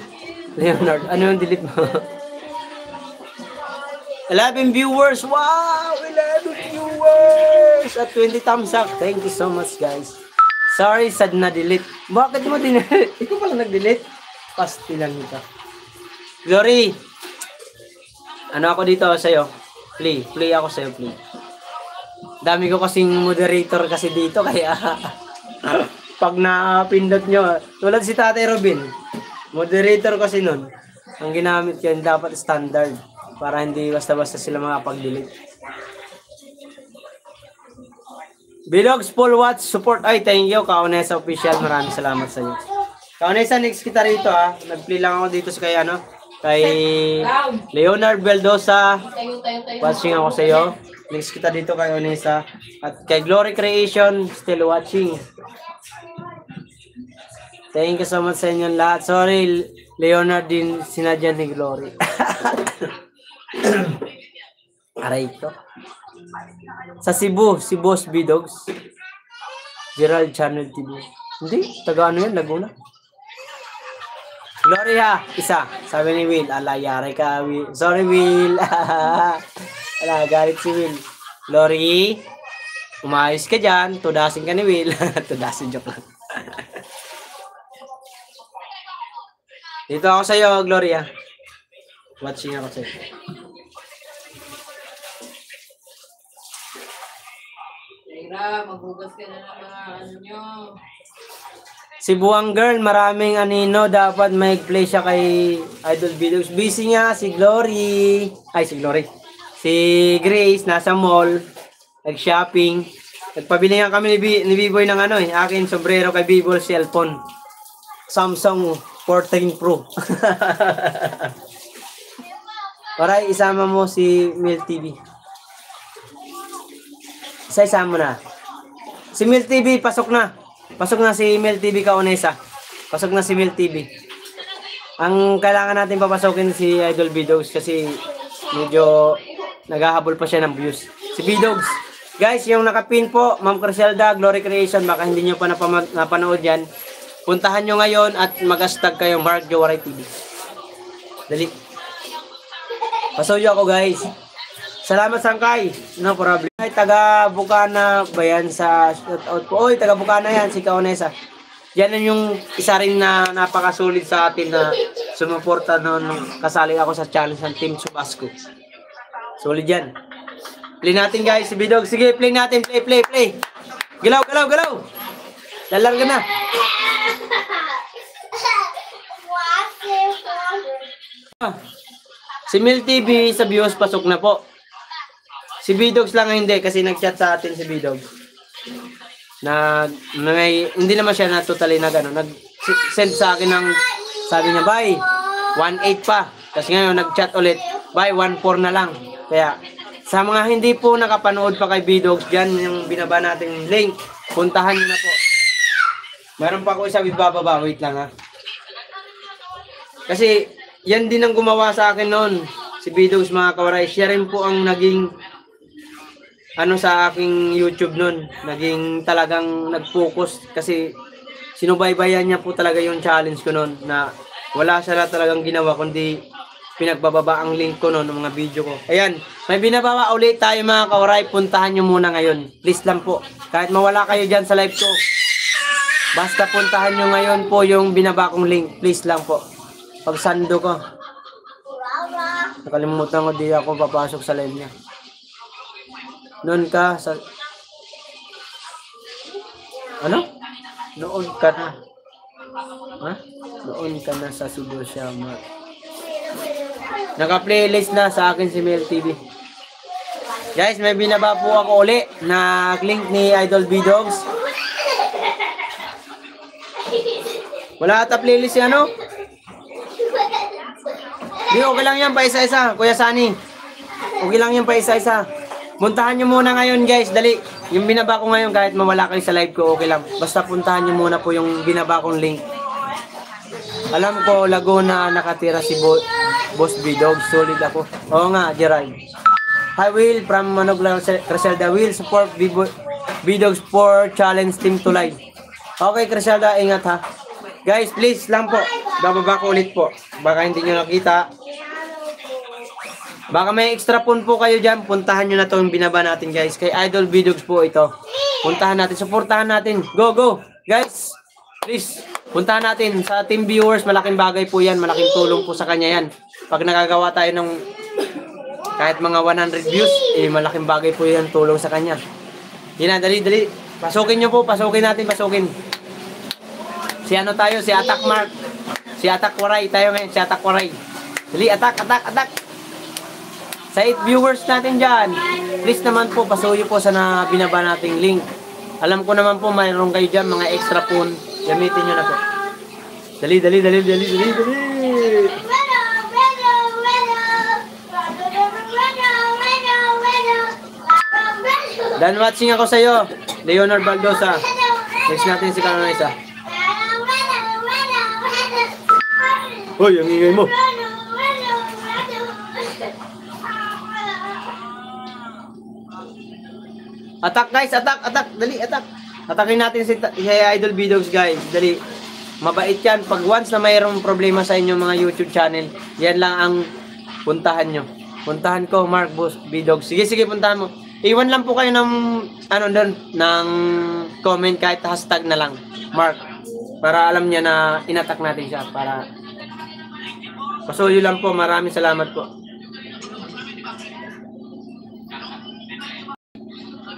Leonard, ano yung delete mo? 11 viewers. Wow! 11 viewers! At 20 thumbs up. Thank you so much guys. Sorry, sad na delete. Bakit mo dinelete? Ikaw pala nag-delete? Pasti lang ito. Glory! Ano ako dito sa'yo? Play ako sa'yo, play. Dami ko kasing moderator kasi dito, kaya pag napindot nyo, tulad si Tatay Robin, moderator kasi nun, ang ginamit yan dapat standard para hindi basta-basta sila makapag-delete. Bidogs full watch support. Ay, thank you, Kaonesa Official. Maraming salamat sa iyo. Kaonesa, next kita rito ha. Nag-play lang ako dito sa kay Leonard Baldosa. Watching ako sa iyo. Next kita dito kay Onesa. At kay Glory Creation, still watching. Thank you so much sa inyong lahat. Sorry, Leonard din sinadya ni Glory. Aray ko. Sa Cebu, si Boss Bidogs. Gerald Channel TV. Hindi, taga ano yan, Laguna. Glory ha, isa. Sabi ni Will, yari ka, Will. Sorry, Will. Galit si Will. Glory, umayos ka dyan. Tudasin ka ni Will. Tudasin, joke lang. Dito ako sa'yo, Gloria. Watching ako sa'yo. Ira, maghugas ka na ng mga ano nyo. Si Buwang Girl, maraming anino. Dapat may play siya kay Idol Bidogs. Busy nga si Glory. Ay, si Glory. Si Grace, nasa mall. Nag-shopping. Nagpabili nga kami ni B-Boy ng akin sombrero kay B-Boy cellphone. Samsung 14 Pro. Oray, isama mo si Mil TV. Isama mo na. Si Mil TV, pasok na. Pasok na si Mil TV Kaonesa. Pasok na si Mil TV. Ang kailangan natin papasokin si Idol Bidogs kasi medyo naghahabol pa siya ng views. Si Bidogs. Guys, yung nakapin po, Ma'am Criselda, Glory Creation, baka hindi nyo pa napanood yan. Puntahan nyo ngayon at mag-hashtag kayo Mark Jowaray TV. Dali. Pasuyo ako guys. Salamat Sangkay. No problem. Ay, taga Bukana ba yan sa shoutout po? Oy, taga Bukana yan, si Kaonesa. Yan yung isa rin na napakasulit sa atin na sumuporta noon kasali ako sa challenge ng Team Subasco. Solid yan. Play natin guys, si Bidog. Sige, play natin. Play. Galaw. Lalarga na. Si Mil TV sa views pasok na po. Si Bidogs lang hindi kasi nag-chat sa atin si Bidogs. Hindi naman siya na totally nag-send sa akin ng sabi niya, bye, 1.8 pa. Kasi ngayon nag-chat ulit, bye, 1.4 na lang. Kaya sa mga hindi po nakapanood pa kay Bidogs, dyan yung binaba nating link. Puntahan niyo na po. Meron pa ako isa ibababa, wait lang ha. Kasi yan din ang gumawa sa akin noon. Si Bidogs mga kawaray. Siya rin po ang naging sa aking YouTube noon. Naging talagang nag-focus. Kasi sinubaybayan niya po talaga yung challenge ko noon. Na wala siya na talagang ginawa kundi pinagbababa ang link ko noon ng mga video ko. Ayan. May binababa ulit tayo mga kawaray. Puntahan nyo muna ngayon. Please lang po. Kahit mawala kayo dyan sa live ko. Basta puntahan nyo ngayon po yung binaba kong link. Please lang po. Pagsando ko. Nakalimutan ko di ako papasok sa live niya. Noon ka sa... Ano? Noon ka na. Ha? Noon ka na sa Cebu Siama. Naka-playlist na sa akin si Mel TV. Guys, may binaba po ako uli na link ni Idol B-Dogs. Wala ata playlist yan, ano? Di, okay lang yan pa isa-isa, Kuya Sunny. Okay lang yan pa isa-isa. Puntahan nyo muna ngayon guys, dali. Yung binaba ko ngayon kahit mawala kayo sa live ko, okay lang. Basta puntahan nyo muna po yung binaba kong link. Alam ko, Laguna nakatira si Boss B-Dogs. Solid ako. Oo nga, Gerald. Hi Will, from Manogla, Criselda. Will support B-Dogs for challenge team to live. Okay, Criselda, ingat ha. Guys, please lang po. Bababa ko ulit po. Baka hindi nyo nakita. Baka may extra phone po kayo dyan. Puntahan nyo na to yung binaba natin guys. Kay Idol B-Dogs po ito. Puntahan natin. Supportahan natin. Go, go. Guys, please. Puntahan natin. Sa team viewers, malaking bagay po yan. Malaking tulong po sa kanya yan. Pag nakagawa tayo ng kahit mga 100 views, eh malaking bagay po yan. Tulong sa kanya. Yan na, dali, dali. Pasukin nyo po. Pasukin natin, pasukin. Si ano tayo? Si Attack Mark. Si Attack Waray tayo ngayon. Si Attack Waray. Dali, attack, attack, attack. Sa 8 viewers natin dyan, please naman po, pasuyo po sa na binaba nating link. Alam ko naman po, mayroon kayo dyan, mga extra phone. Gamitin nyo na po. Dali, dali, dali, dali, dali, dali. Dan watching ako sa'yo, Leonard Baldosa. Next natin si Carolina isa. Hoy, ang ingay mo. Attack guys, attack, attack, dali, attack. Atakin natin si Idol B-Dogs guys, dali. Mabait yan. Pag once na mayroong problema sa inyo mga YouTube channel, yan lang ang puntahan nyo. Puntahan ko, Mark Boss B-Dogs. Sige, sige, puntahan mo. Iwan lang po kayo ng, ano doon, ng comment kahit hashtag na lang, Mark. Para alam niya na inattack natin siya. Para pasuyo lang po, maraming salamat po.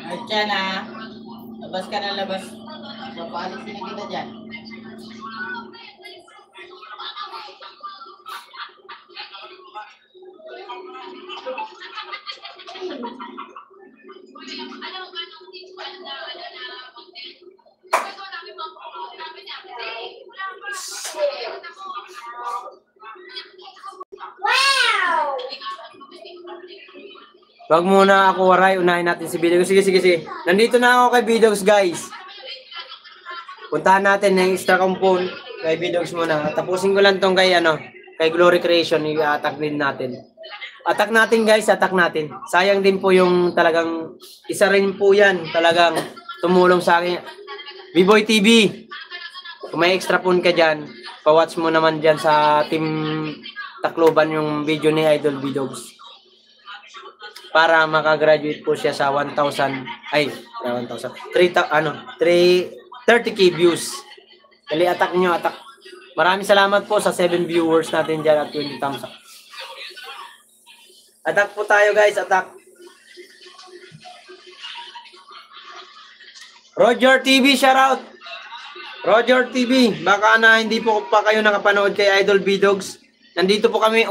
Ay, dyan ah. Labas ka na, labas. Papaalisin na kita dyan. Wag muna ako waray, unahin natin si B-Dogs. Sige, sige, sige. Nandito na ako kay B-Dogs guys. Puntahan natin yung extra compound kay B-Dogs muna. Tapusin ko lang tong kay ano, kay Glory Creation, i-attack din natin. Attack natin guys, attack natin. Sayang din po yung talagang isa rin po yan, talagang tumulong sa akin. B-Boy TV. Kung may extra phone ka dyan, pa-watch mo naman dyan sa Team Tacloban yung video ni Idol B-Dogs. Para makagraduate po siya sa 1,000, ay, 1,000, 30k views. Dali, attack nyo, attack. Maraming salamat po sa 7 viewers natin dyan at 20 thumbs up. Attack po tayo guys, attack. Roger TV, shoutout. Roger TV, baka na hindi po pa kayo nakapanood kay Idol B-Dogs. Nandito po kami,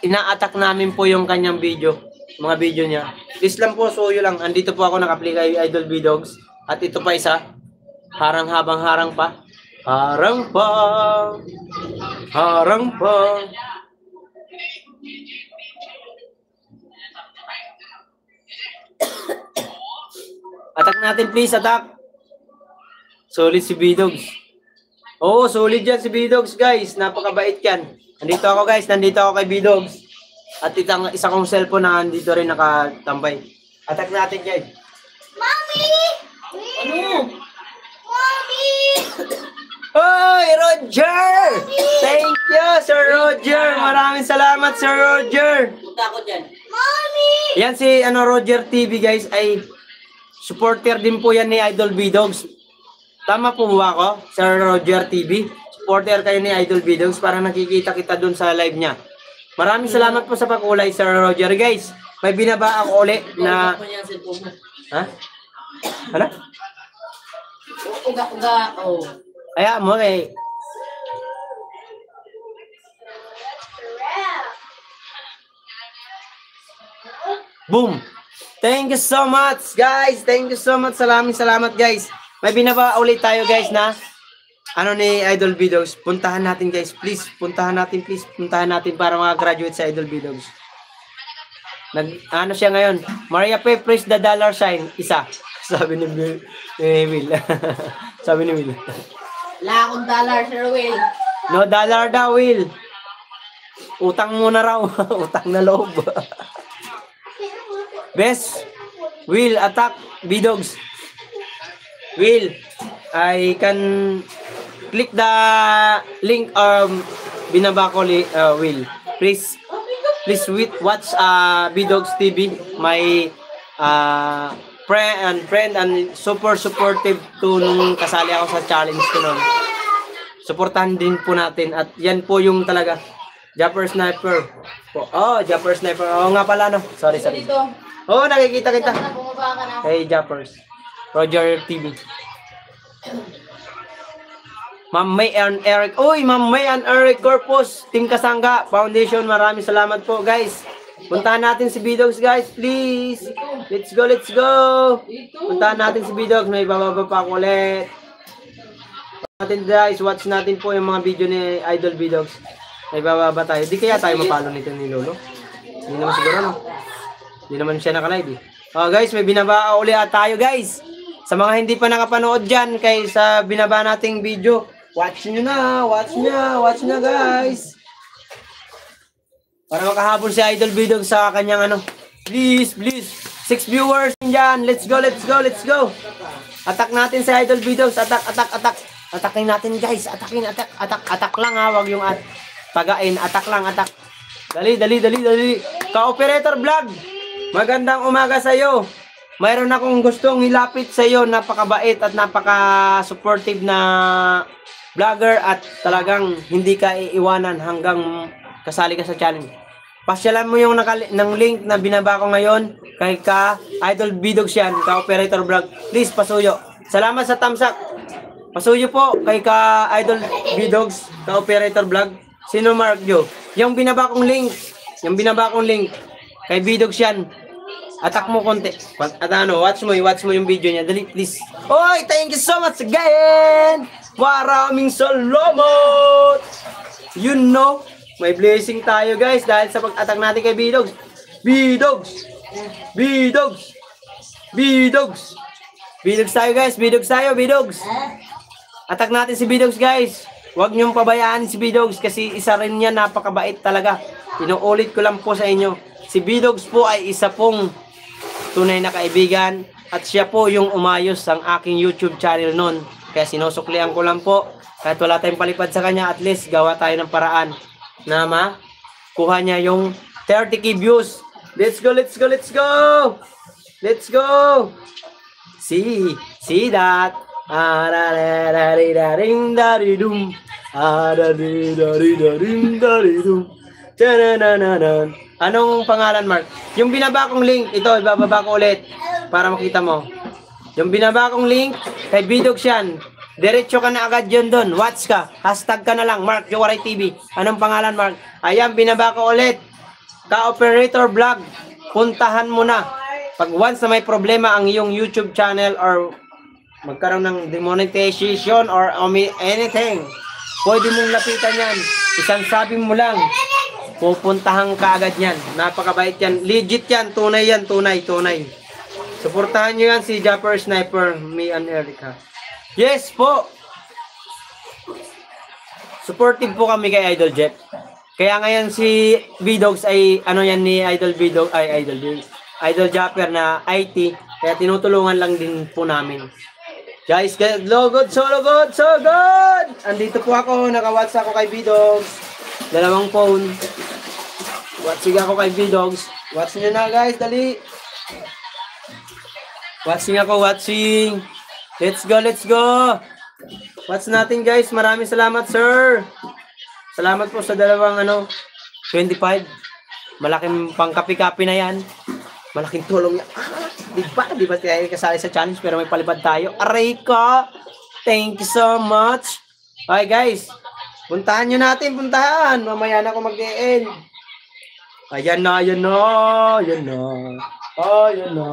ina-attack namin po yung kanyang video. Mga video niya. Please lang po, suyo lang. Andito po ako naka-play kay Idol B-Dogs. At ito pa isa. Harang habang harang pa. Harang pa. Harang pa. Attack natin please, attack. Solid si B-Dogs. Oo, solid yan si B-Dogs guys. Napakabait yan. Nandito ako guys, nandito ako kay B-Dogs. At isa kong cellphone na nandito rin nakatambay. Attack natin guys. Mommy! Ano? Mommy! Hoy, Roger! Thank you, Sir Roger. Maraming salamat, Sir Roger. Punta ako dyan. Mommy! Yan si Roger TV guys ay supporter din po yan ni Idol B-Dogs. Tama po ba ako, Sir Roger TV? Supporter kayo ni Idol B-Dogs para nakikita kita dun sa live niya. Maraming salamat po sa pakulay, Sir Roger. Guys, may binaba ako uli na... Ha? Ano? Uga-uga. Oh. Kaya mo eh. Boom! Thank you so much, guys. Thank you so much. Salamat, guys. May binaba ulit tayo, guys, na ano ni Idol Bidogs. Puntahan natin, guys. Please, puntahan natin para mga graduate sa Idol Bidogs. Ano siya ngayon? Maria P, press the dollar sign. Isa. Sabi ni Will. Sabi ni Will. Wala akong dollar, Sir Will. No dollar daw, Will. Utang muna raw. Utang na loob. Best. Will, attack. Bidogs. Will, I can click the link binaba ko Will. Please watch Bidogs TV. My friend and super supportive to nung kasali ako sa challenge ko noon. Suportahan din po natin at yan po yung talaga Japper Sniper po. Oh, Japper Sniper. Oh nga pala no. Sorry. Dito. Oh, nakikita kita. Bumaba ka na. Hey Jappers. Roger TV. Ma'am May and Eric. Uy, Ma'am May and Eric Corpus. Team Kasangga Foundation. Maraming salamat po, guys. Puntahan natin si Bidogs, guys. Please. Let's go. Puntahan natin si Bidogs. May bababa pa ako ulit. Natin, guys. Watch natin po yung mga video ni Idol Bidogs. May bababa tayo. Di kaya tayo mapalo nito ni Lolo? Hindi naman siguro, no? Hindi naman siya nakalive, eh. Oh, guys. May binaba ulit tayo, guys. Sa mga hindi pa nakapanood dyan, kay sa binaba nating video, watch nyo na, guys. Para makahabol si Idol Bidogs sa kanyang ano. Please. 6 viewers dyan. Let's go. Attack natin si Idol Bidogs. Attack. Attackin natin, guys. Attack lang, ha. Wag yung tagain. Attack lang. Dali. Ka-operator vlog. Magandang umaga sa'yo. Mayroon akong gustong ilapit sa iyo, napakabait at napaka-supportive na vlogger at talagang hindi ka iiwanan hanggang kasali ka sa challenge. Pasyalan mo yung ng link na binaba ko ngayon kay Idol Bidogs yan, ka-operator vlog. Please, pasuyo. Salamat sa thumbs up. Pasuyo po kay Idol Bidogs, ka-operator vlog. Sino Mark Jo? Yung binaba kong link kay Bidogs yan. Attack mo konti. At watch mo yung video niya. Dali, please. Oy, thank you so much again. Maraming salamat. You know, may blessing tayo, guys, dahil sa pag-attack natin kay Bidogs. Bidogs tayo, guys. Bidogs. Attack natin si Bidogs, guys. Huwag niyong pabayaan si Bidogs kasi isa rin niya, napakabait talaga. Inuulit ko lang po sa inyo. Si Bidogs po ay isa pong tunay na kaibigan at siya po yung umayos ang aking YouTube channel noon. Kaya sinusuklian ko lang po. Kahit wala tayong palipad sa kanya, at least gawa tayo ng paraan na makuha niya yung 30k views. Let's go. See that. Anong pangalan, Mark? Yung binaba kong link, ito, ibababa ko ulit para makita mo. Yung binaba kong link, kay Bidogs yan. Diretso ka na agad yun doon. Watch ka. Hashtag ka na lang, Mark Jowaray TV. Anong pangalan, Mark? Ayan, binaba ko ulit. Ka-operator vlog. Puntahan mo na. Pag once na may problema ang iyong YouTube channel or magkaroon ng demonetization or anything, pwede mong lapitan yan. Isang sabi mo lang. Pupuntahan ka agad yan. Napakabait yan. Legit yan. Tunay yan. Tunay. Suportahan nyo yan si Japper Sniper, me and Erica. Yes po. Supportive po kami kay Idol Jeff. Kaya ngayon si Bidogs ay ano yan ni Idol Bidogs ay Idol Japper na IT. Kaya tinutulungan lang din po namin. Guys, good. Andito po ako. Naka-watch ako kay Bidogs. Dalawang phone. Watching ako kay Bidogs. Watch nyo na, guys. Dali. Watching. Let's go. Watch natin, guys. Maraming salamat, sir. Salamat po sa dalawang 25. Malaking pangkapi-kapi na yan. Malaking tulong yan. Di ba tayo kasali sa challenge pero may palipad tayo. Aray ko. Thank you so much. Okay, guys. Puntahan nyo natin. Mamaya na ako mag-e-end. Ayan na. Ayun na.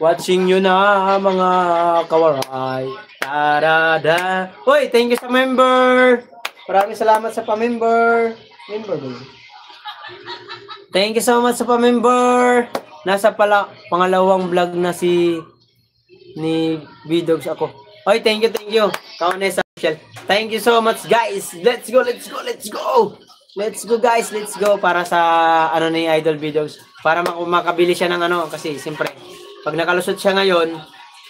Watching nyo na mga kawaray. Tarada. Hoy, thank you sa member. Maraming salamat sa pa-member. Member ba yun? Thank you so much sa pa-member. Nasa pala pangalawang vlog na ni B-Dogs ako. Hoy, thank you. Kaunesa Michelle. Thank you so much, guys. Let's go. Let's go, guys. Let's go para sa ano ni Idol B-Dogs. Para makabili siya ng ano kasi siyempre pag nakalusot siya ngayon,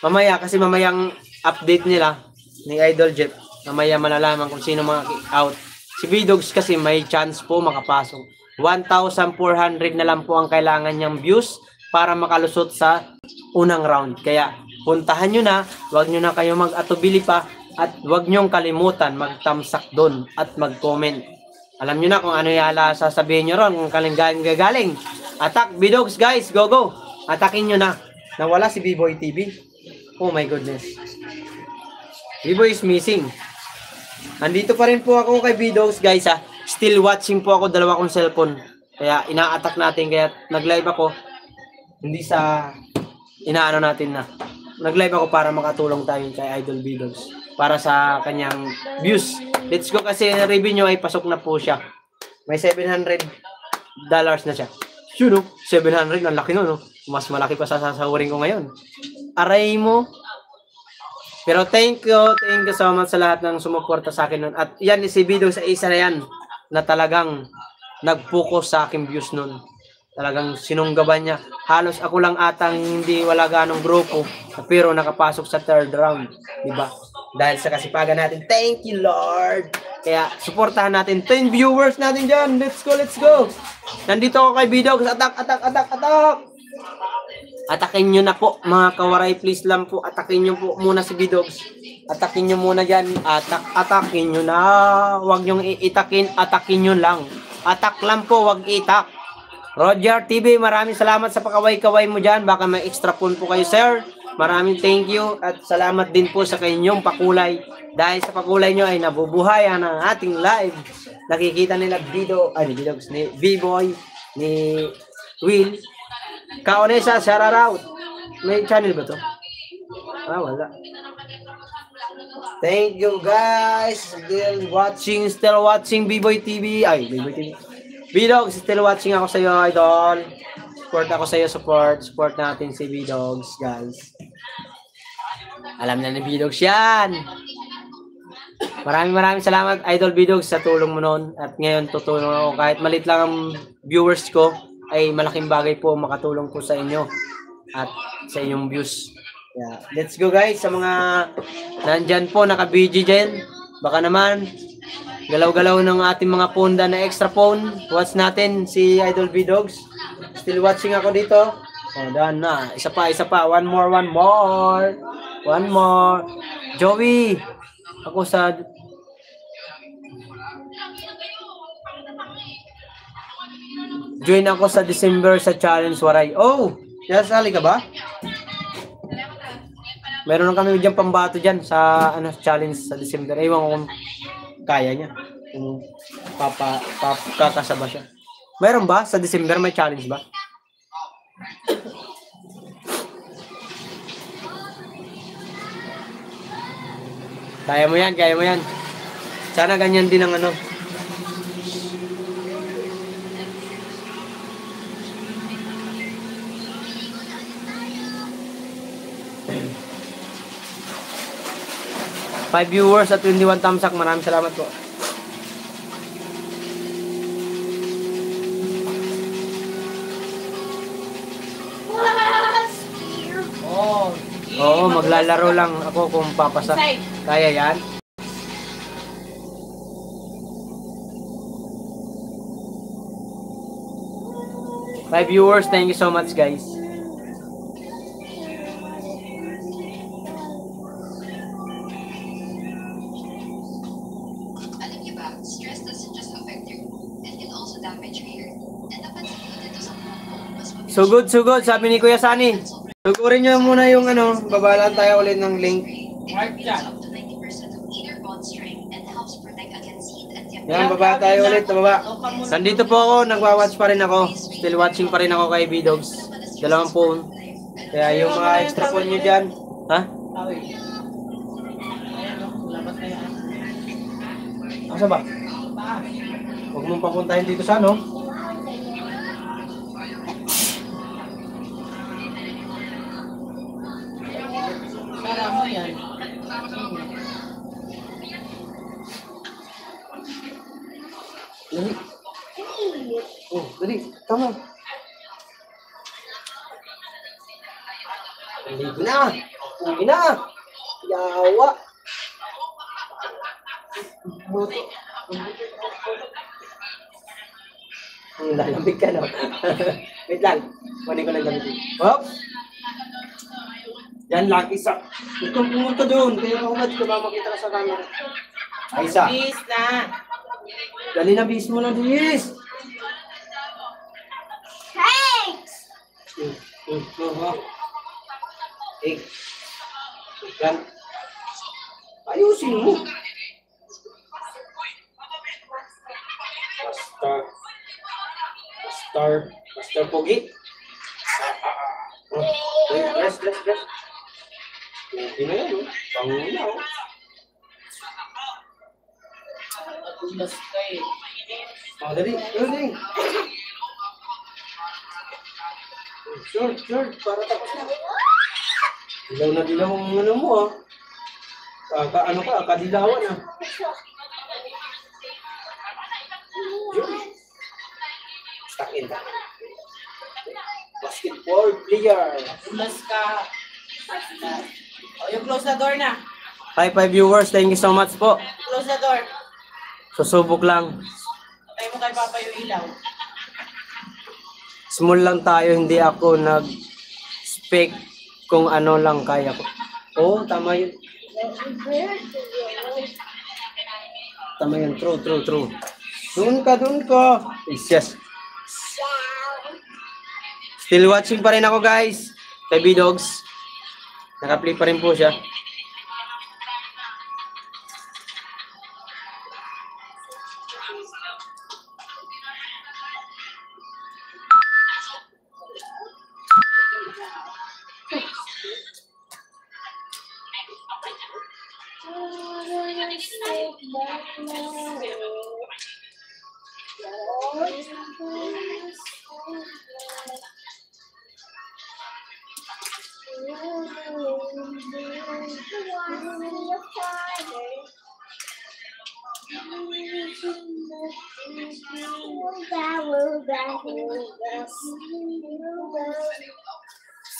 mamaya kasi mamayang update nila ni Idol Jeff. Mamaya malalaman kung sino mga out. Si B-Dogs kasi may chance po makapasok. 1,400 na lang po ang kailangan niyang views para makalusot sa unang round. Kaya puntahan nyo na, huwag nyo na kayo mag-atubili pa at huwag nyo kalimutan mag-thumbs-up doon at mag-comment. Alam nyo na kung ano yala sasabihin nyo ron, kung galing. Attack B-Dogs, guys, go! Atakin nyo na. Nawala si B-Boy TV. Oh my goodness. B-Boy is missing. Andito pa rin po ako kay B-Dogs, guys, ha. Still watching po ako, dalawa kong cellphone. Kaya ina-attack natin, kaya nag-live ako. Hindi sa inaano natin na. Nag-live ako para makatulong tayo kay Idol B-Dogs. Para sa kanyang views. Let's go kasi review nyo ay pasok na po siya. May $700 na siya. Yun, no? 700, ang laki no? Mas malaki pa sa sasahurin ko ngayon. Aray mo. Pero thank you so much sa lahat ng sumuporta sa akin nun. At yan, si B-Dogs sa isa na yan na talagang nag-focus sa aking views nun. Talagang sinunggaban niya. Halos ako lang atang hindi wala ganong grupo pero nakapasok sa third round. Diba? Dahil sa kasipagan natin. Thank you, Lord! Kaya supportahan natin. 10 viewers natin dyan. Let's go! Nandito ako kay B-Dogs. Attack! Atakin nyo na po, mga kawaray. Please lang po, atakin nyo po muna si B-Dogs. Atakin nyo muna dyan. Atakin nyo na. Huwag nyo iitakin, atakin nyo lang. Atak lang po, huwag itak. Roger TV, maraming salamat sa pakaway-kaway mo dyan. Baka may extra phone po kayo, sir. Maraming thank you at salamat din po sa kanyong pakulay. Dahil sa pakulay nyo ay nabubuhayan ang ating live. Nakikita nila B-Dogs, ni B-Boy, ni Will. Kaonesa, shout out. May channel ba to? Wala. Thank you guys. Still watching B-Boy TV. Ay, B-Boy TV. B-Dogs, still watching ako sa iyo, idol. Support ako sa iyo, support natin si B-Dogs, guys. Alam na ni B-Dogs yan. Maraming salamat, idol B-Dogs, sa tulong mo noon. At ngayon tutulong ako kahit malit lang ang viewers ko. Ay malaking bagay po makatulong po sa inyo at sa inyong views. Yeah. Let's go guys sa mga nandyan po naka-BG dyan. Baka naman galaw-galaw ng ating mga ponda na extra phone. Watch natin si Idol B-Dogs. Still watching ako dito. Oh, done na. Isa pa. One more. Joey. Ako sa join ako sa December sa challenge waray. Oh, sasali ka ba? Meron lang kami diyan pambato diyan sa challenge sa December. Ewan ko kung kaya niya. Kung kakasaba siya. Meron ba sa December may challenge ba? Kaya mo yan. Sana ganyan din ang 5 viewers at 21 thumbs up. Maraming salamat po. Oo, maglalaro lang ako kung papasa. Kaya yan? Five viewers, thank you so much guys. So good, sabi ni Kuya Sani. Sugurin nyo muna yung babalaan tayo ulit ng link. Yan, baba tayo ulit, baba. Nandito po ako, nagwa-watch pa rin ako. Still watching pa rin ako kay B-Dogs. Dalawang phone. Kaya yung mga extra phone nyo dyan. Ha? Tawid. Ayan o, labas na yan. Asa ba? Taas. Huwag mong papuntahin dito sa ano. Sara mo yan. Dali. Oh, dali. Tama. Dali na. Uwi na. Yawa. Buti. Lalamig ka, no? Wait lang. Kunin ko lang damit. Hop! Yan lang, isa. Huwag kang pumunta doon. Kaya ako ka ba makita ka sa camera? Ay, isa. Bis na. Dali na, bis mo na, bis. Thanks! Eh. Yan. Ayusin mo. Master Pogi. Rest. Okay na yan, oh. Bango na, oh. Matulas ka eh. Oh, dali. Short. Para tapos na. Dilaw ang ano mo, ah. Kadilawan, ah. Stuck in. Basketball player. Matulas ka. O, yung close the door na. Hi, 5 viewers. Thank you so much po. Close the door. Susubok lang. Tayo mo kay Papa yung ilaw. Small lang tayo. Hindi ako nag-speak kung ano lang kaya ko. Oo, tama yun. Tama yun. True. Doon ka. Yes. Still watching pa rin ako, guys. Kay B-Dogs. Naka-play pa rin po siya.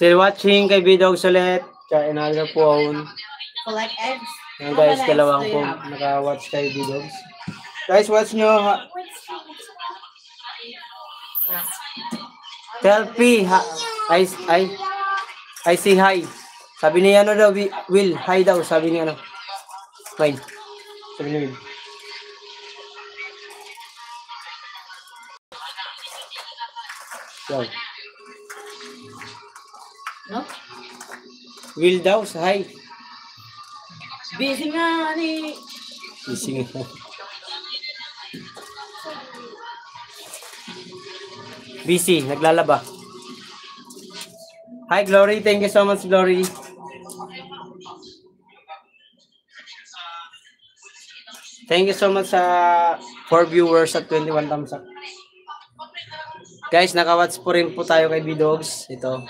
Still watching kay B-Dogs ulit. Kaya another phone. Collect eggs. Yan guys, dalawang phone. Naka-watch kay B-Dogs. Guys, watch nyo. Tell P. I say hi. Sabi ni ano daw, Will. Hi daw. Sabi ni ano. Fine. Sabi ni Will. Wow. No? Will daw, hi. Busy nga ni. Ising. Busy, naglalaba. Hi Glory, thank you so much Glory. Thank you so much sa 4 viewers at 21 thumbs up. Guys, naka-watch po rin po tayo kay B-Dogs. Ito.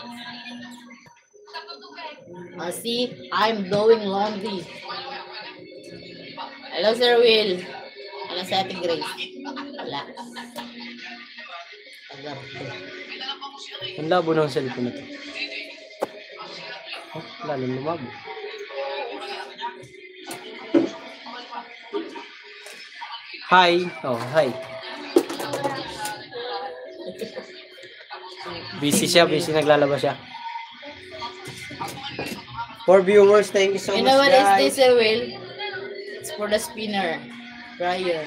See, I'm doing laundry. Hello, Sir Will. Hello, sa Ate Grace. Wala. Ang labo ng cellphone na to. Oh, lalim lumabo. Hi. Oh, hi. Busy siya, naglalaba siya. 4 viewers, thank you so You much know what is guys. this, Sir Will? It's for the spinner. Dryer.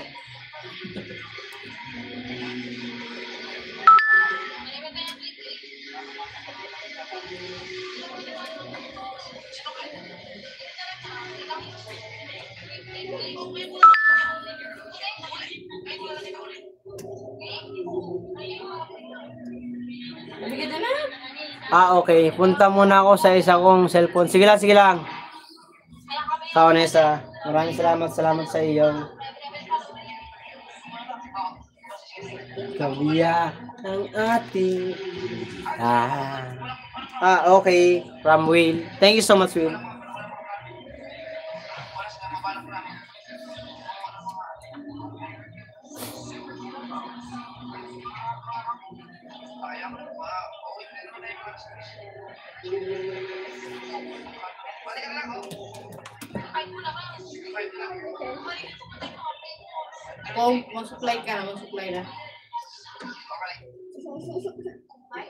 Nabigyan na na. Okay. Punta muna ako sa isa kong cellphone. Sige lang, sige lang. Kaonesa, maraming salamat sa iyong kabiya ng ating okay. From Will. Thank you so much, Will. Kung mag-supply ka, mag-supply na.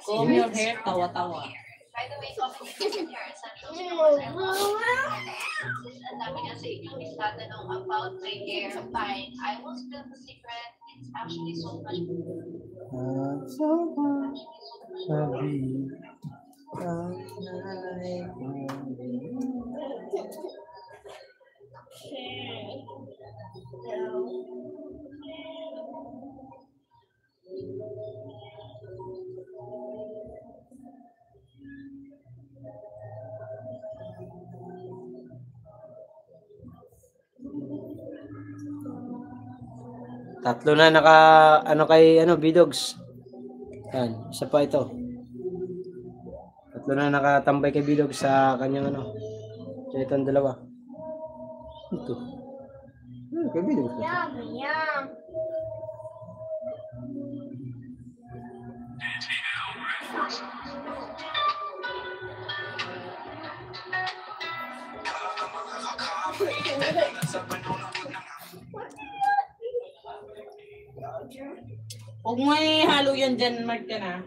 Comb your hair, tawa-tawa. By the way, coffee in your essential ang dami kasi inyong nagtatanong about my hair. Fine, I will spill the secret. It's actually so much Tatlo na kay Bidogs. Yan, isa pa ito. Tatlo na nakatambay kay Bidogs sa kanyang So itong dalawa. Ito. Kay Bidogs. Huwag mo ihalo yan dyan, Mark, ka na.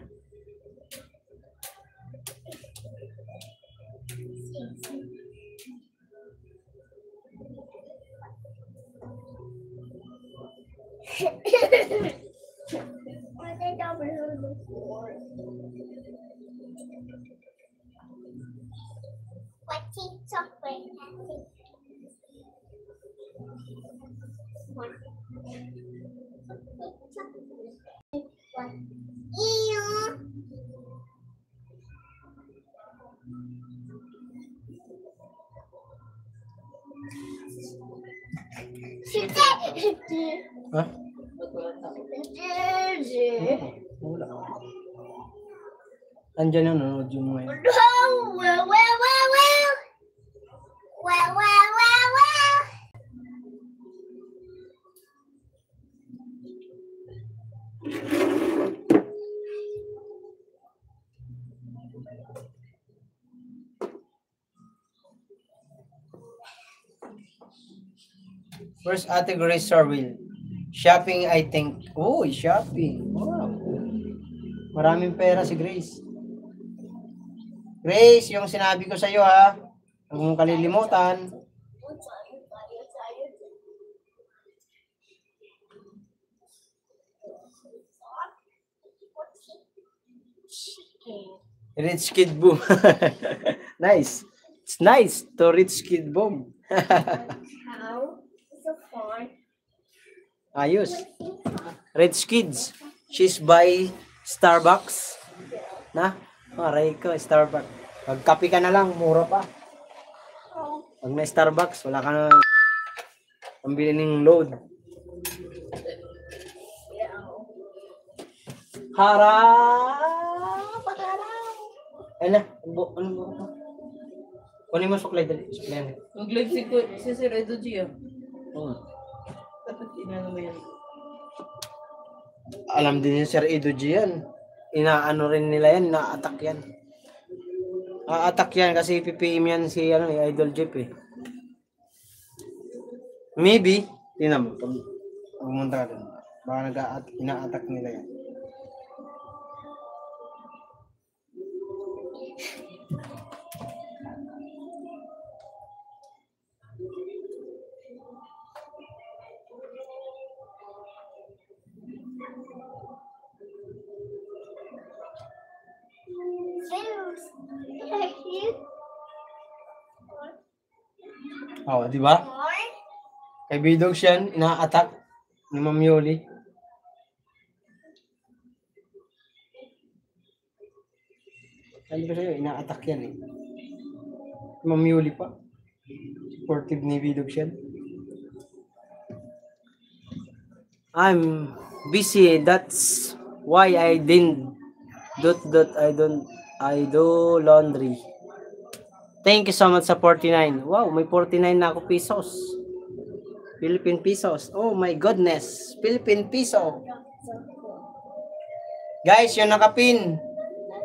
Ha? Wala. Andiyan na nanonood yung mga yun. First Ate Grace Sarwil. Shopping, I think. Oh, shopping. Wow. Maraming pera si Grace. Grace, yung sinabi ko sa iyo ha. Huwag mong kalilimutan. Rich Kid Boom. Nice. It's nice to Rich Kid Boom. Ayos. Rich Kids. She's by Starbucks. Na? Aray ko, Starbucks. Pagkape ka na lang, mura pa. Pag may Starbucks, wala ka na pambili ng load. Ay na, ano mo? Kunin mo suklay dali. Suklay. Mag-live si Sir Edo G. Oo. Dapat inano mo yan. Alam din yung Sir Edo G yan. Inaano rin nila yan, na-attack yan. A-attack yan kasi PPM yan si Idol Jeep eh. Maybe, tingnan mo, pag pumunta ka doon, baka ina-attack nila yan. Oh, di ba? Kay Bidogs yan, ina-attack ni Ma'am Yoli. Ano ba sa'yo? Ina-attack yan eh. Mamuli pa. Supportive ni Vidogs yan. I'm busy. That's why I didn't I do laundry. Thank you so much sa 49. Wow, may 49 na ako pesos. Philippine pesos. Oh my goodness. Philippine peso. Guys, yung nakapin.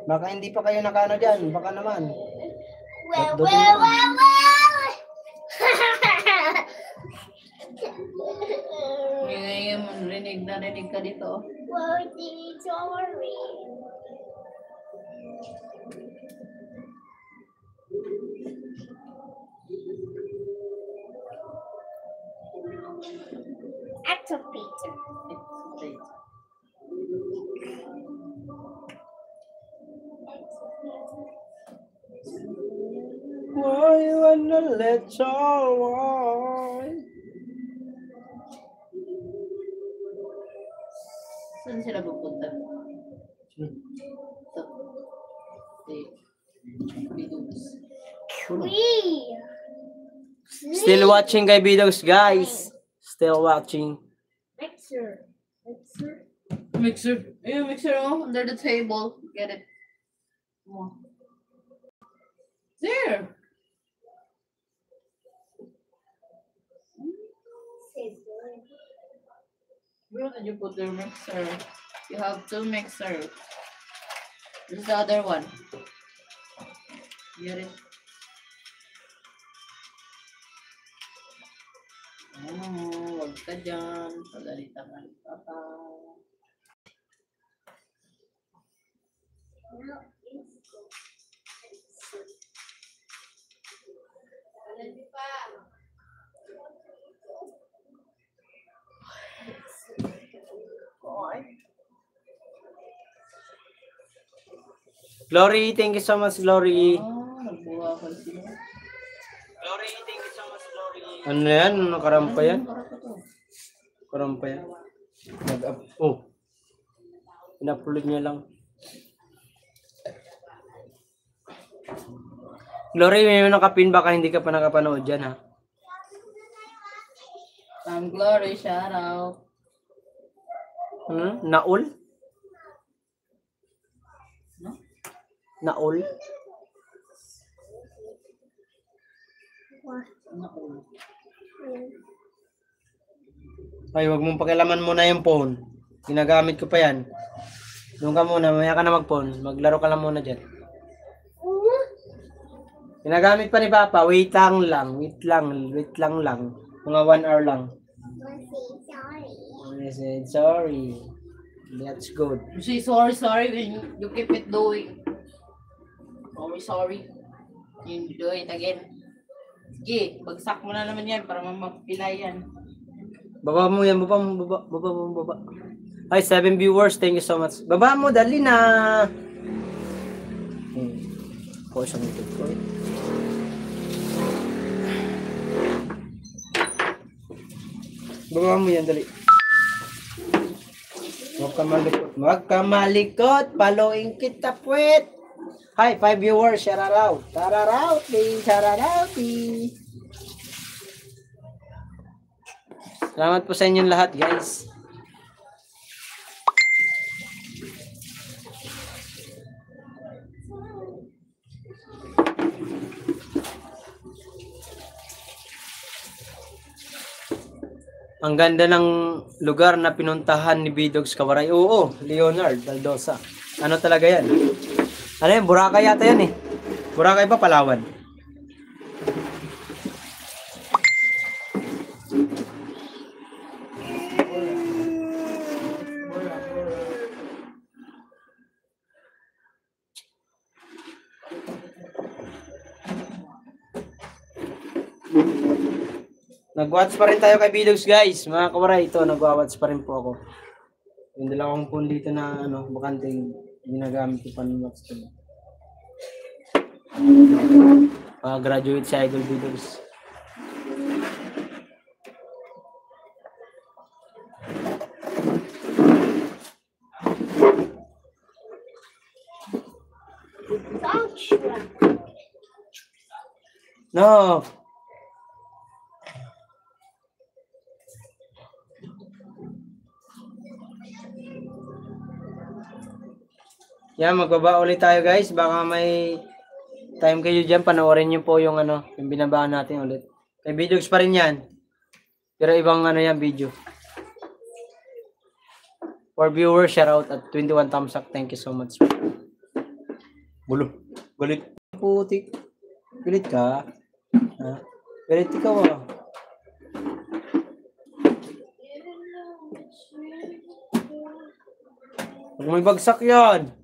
Baka hindi pa kayo nakano dyan. Baka naman. Ngayon, rinig ka dito. Sorry. Actor Peter. Why you wanna let your why? Saan sila pupunta? Ito. Bidugs. Three. Still watching kay Bidogs, guys. Still watching. Mixer. Mixer. Ayun, mixer mo. Under the table. Get it. Come on. There. Where did you put your mixer? You have two mixers. This is the other one. Get it? Oh, wag ka dyan. Pagalitan ka ni Papa. Glory, thank you so much, Glory. Nagbuha ka sila. Glory, thank you so much, Glory. Ano yan? Nakarampa yan? Karampa yan. Oh. In-upload niya lang. Glory, may nakapin, baka hindi ka pa nakapanood dyan, ha? Glory, shout out. Ano? Naul? No? Naul? Ay, wag mong pakialaman muna yung phone. Ginagamit ko pa yan. Doon ka muna, maya ka na mag-phone. Maglaro ka lang muna dyan. Ginagamit pa ni Papa. Wait lang. Mga 1 hour lang. I said sorry. That's good. You say sorry when you keep it doing. Always sorry. You do it again. Sige, bagsak mo na naman yan para mamapilay yan. Baba mo yan, baba. Hi, 7 viewers. Thank you so much. Baba mo, dali na. Ko isang ito ko. Baba mo yan, dali. Huwag ka malikot. Following kita, puwet. Hi, 5 viewers. Shoutout. Shoutouty. Salamat po sa inyong lahat, guys. Ang ganda ng lugar na pinuntahan ni Bidogs Kawaray. Oo, Leonard Baldosa. Ano talaga yan? Ano yan? Boracay yata yan eh. Boracay pa, Palawan. Nag-watch pa rin tayo kay Bidogs, guys. Mga kawaray, ito, nag-watch pa rin po ako. Yung dalawang phone dito na, bakante ginagamit ko pa ng watch to. Graduate si Idol Bidogs. Sorry. No. Yan, magbaba ulit tayo guys. Baka may time kayo dyan. Panoorin nyo po yung ano, yung binabaan natin ulit. May videos pa rin yan. Pero ibang ano yan, video. For viewers, shout out at 21 thumbs up. Thank you so much. Bulo. Galit. Putik. Galit ka? Ha? Galit ikaw ah. Huwag may bagsak yan.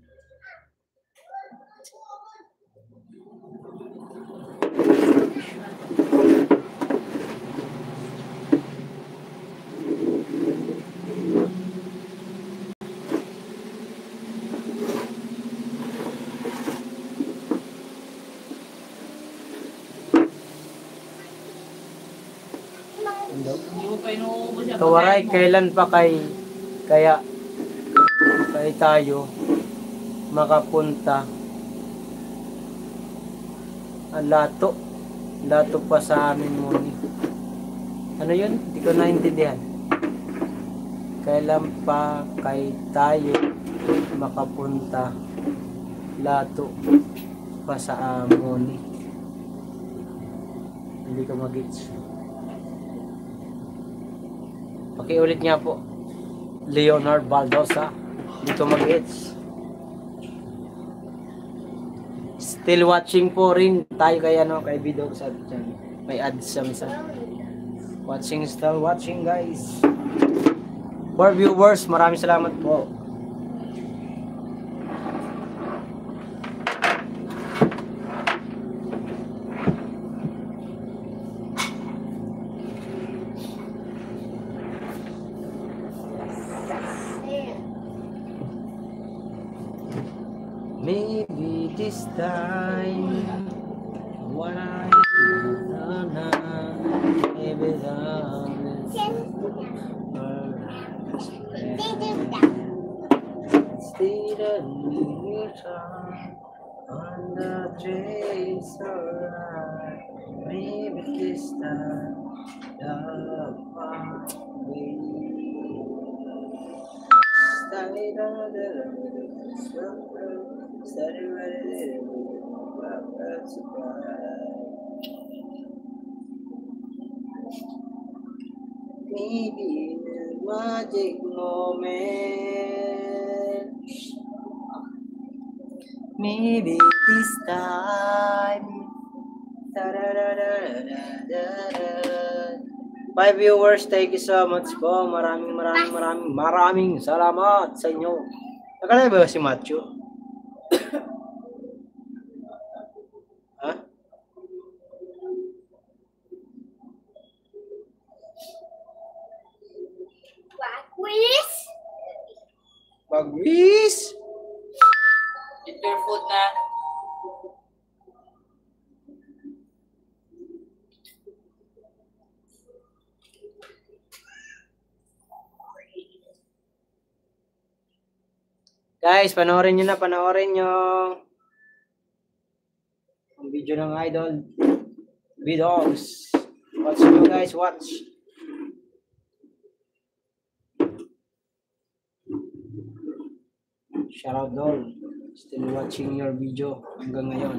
Hindi mo pa inuubos yung Kawaray, kailan pa kaya tayo makapunta ang lato pa sa amin muni. Ano yun? Hindi ko naintindihan. Kailan pa tayo makapunta lato pa sa amoni. Hindi ko mag-gets. Pakiulit nga po. Leonard Baldosa. Hindi ko mag-gets. Still watching po rin tayo kay video sa dyan. May ads sa still watching guys. For viewers, maraming salamat po. Maybe this time when I maybe on the trace alright. Maybe this time the way. Maybe the magic moment. Maybe this time. Bye viewers, thank you so much po. Maraming salamat sa inyo. Nakalaya ba si Matthew? Ha? Bagwis! Get your food na. Guys, panoorin nyo. Ang video ng Idol Videos. Watch nyo guys, watch. Shoutout Dol. Still watching your video hanggang ngayon.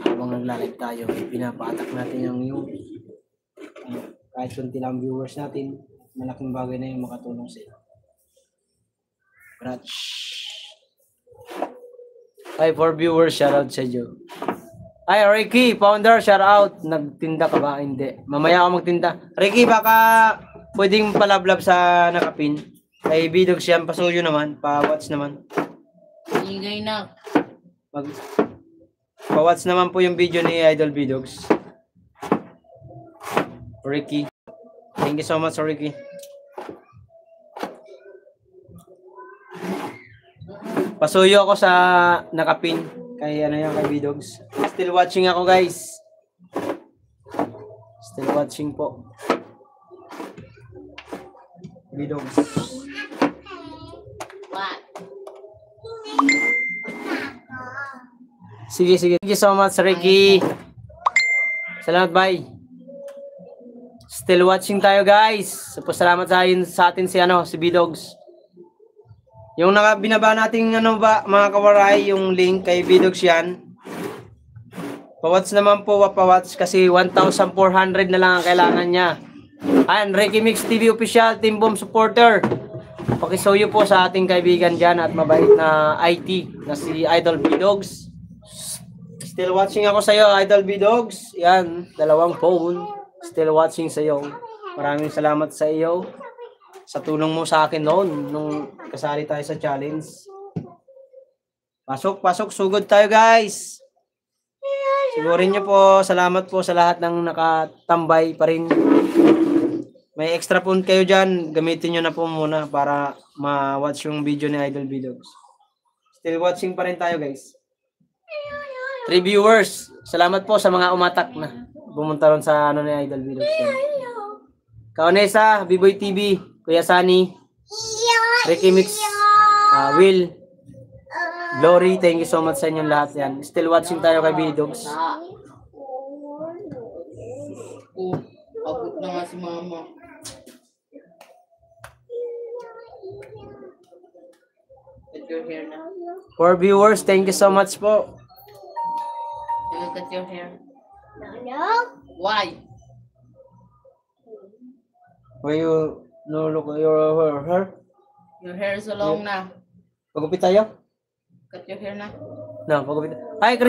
Habang nagla-live tayo, pinapatak natin yung view. Kahit kunti lang viewers natin, malaking bagay na yung makatulong sa iyo. Congrats. Hi for viewers, shoutout sa iyo. Hi Ricky, founder, shoutout. Nagtinda ka ba? Hindi. Mamaya ako magtinda. Ricky, baka pwedeng palablab sa nakapin. Kay Bidog siya, pasuyo naman, pa-watch naman. Ingay na. Pa-watch naman po yung video ni Idol Bidogs. Ricky. Thank you so much, Ricky. Pasuyo ako sa nakapin kay kay Bidogs. Still watching ako, guys. Still watching po. Bidogs. What? Sige, sige. Thank you so much, Ricky. Salamat, bye. Still watching tayo, guys. So, salamat sa atin si si B-Dogs. Yung binaba nating mga kawaray, yung link kay B-Dogs yan. Pa-watch naman po, pa-watch kasi 1,400 na lang ang kailangan niya. And Ricky Mix TV official, Team Boom supporter. Pakisuyo po sa ating kaibigan dyan at mabait na IT na si Idol B-Dogs. Still watching ako sa iyo, Idol B-Dogs. Yan, 2 phone. Still watching sa iyo. Maraming salamat sa iyo sa tulong mo sa akin noon nung kasali tayo sa challenge. Pasok, sugod tayo, guys. Sigurin niyo po, salamat po sa lahat ng nakatambay pa rin. May extra phone kayo dyan, gamitin nyo na po muna para ma-watch yung video ni Idol B-Dogs. Still watching pa rin tayo, guys. 3 viewers, salamat po sa mga umatak na pumunta ron sa ni Idol B-Dogs. Kaonesa, B-Boy TV, Kuya Sunny, Ricky Mix, Will, Glory, thank you so much sa inyong lahat yan. Still watching tayo kay B-Dogs. Abot na nga si mama. 4 viewers, thank you so much po. Look at your hair. Why? Why you look at your hair? Your hair is so long na. Pagupit tayo? Cut your hair na. No, pagupit. Hi,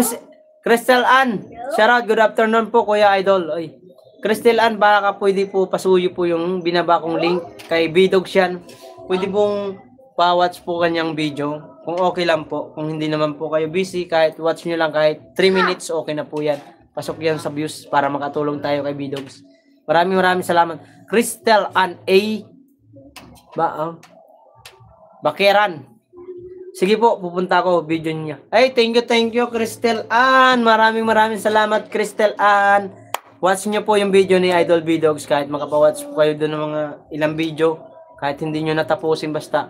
Crystal Ann. Shout out, good afternoon po, Kuya Idol. Ay, Crystal Ann, baka pwede po pasuyo po yung binaba kong link kay B-Dogs yan. Pwede pong pa-watch po kanyang video. Kung okay lang po. Kung hindi naman po kayo busy, kahit watch nyo lang kahit 3 minutes, okay na po yan. Pasok yan sa views para makatulong tayo kay B-Dogs. Maraming salamat. Crystal Ann A. Bakeran. Sige po, pupunta ako video niya. Ay, thank you, Crystal Ann. Maraming salamat, Crystal Ann. Watch nyo po yung video ni Idol B-Dogs kahit makapawatch po kayo doon ng mga ilang video. Kahit hindi nyo natapusin, basta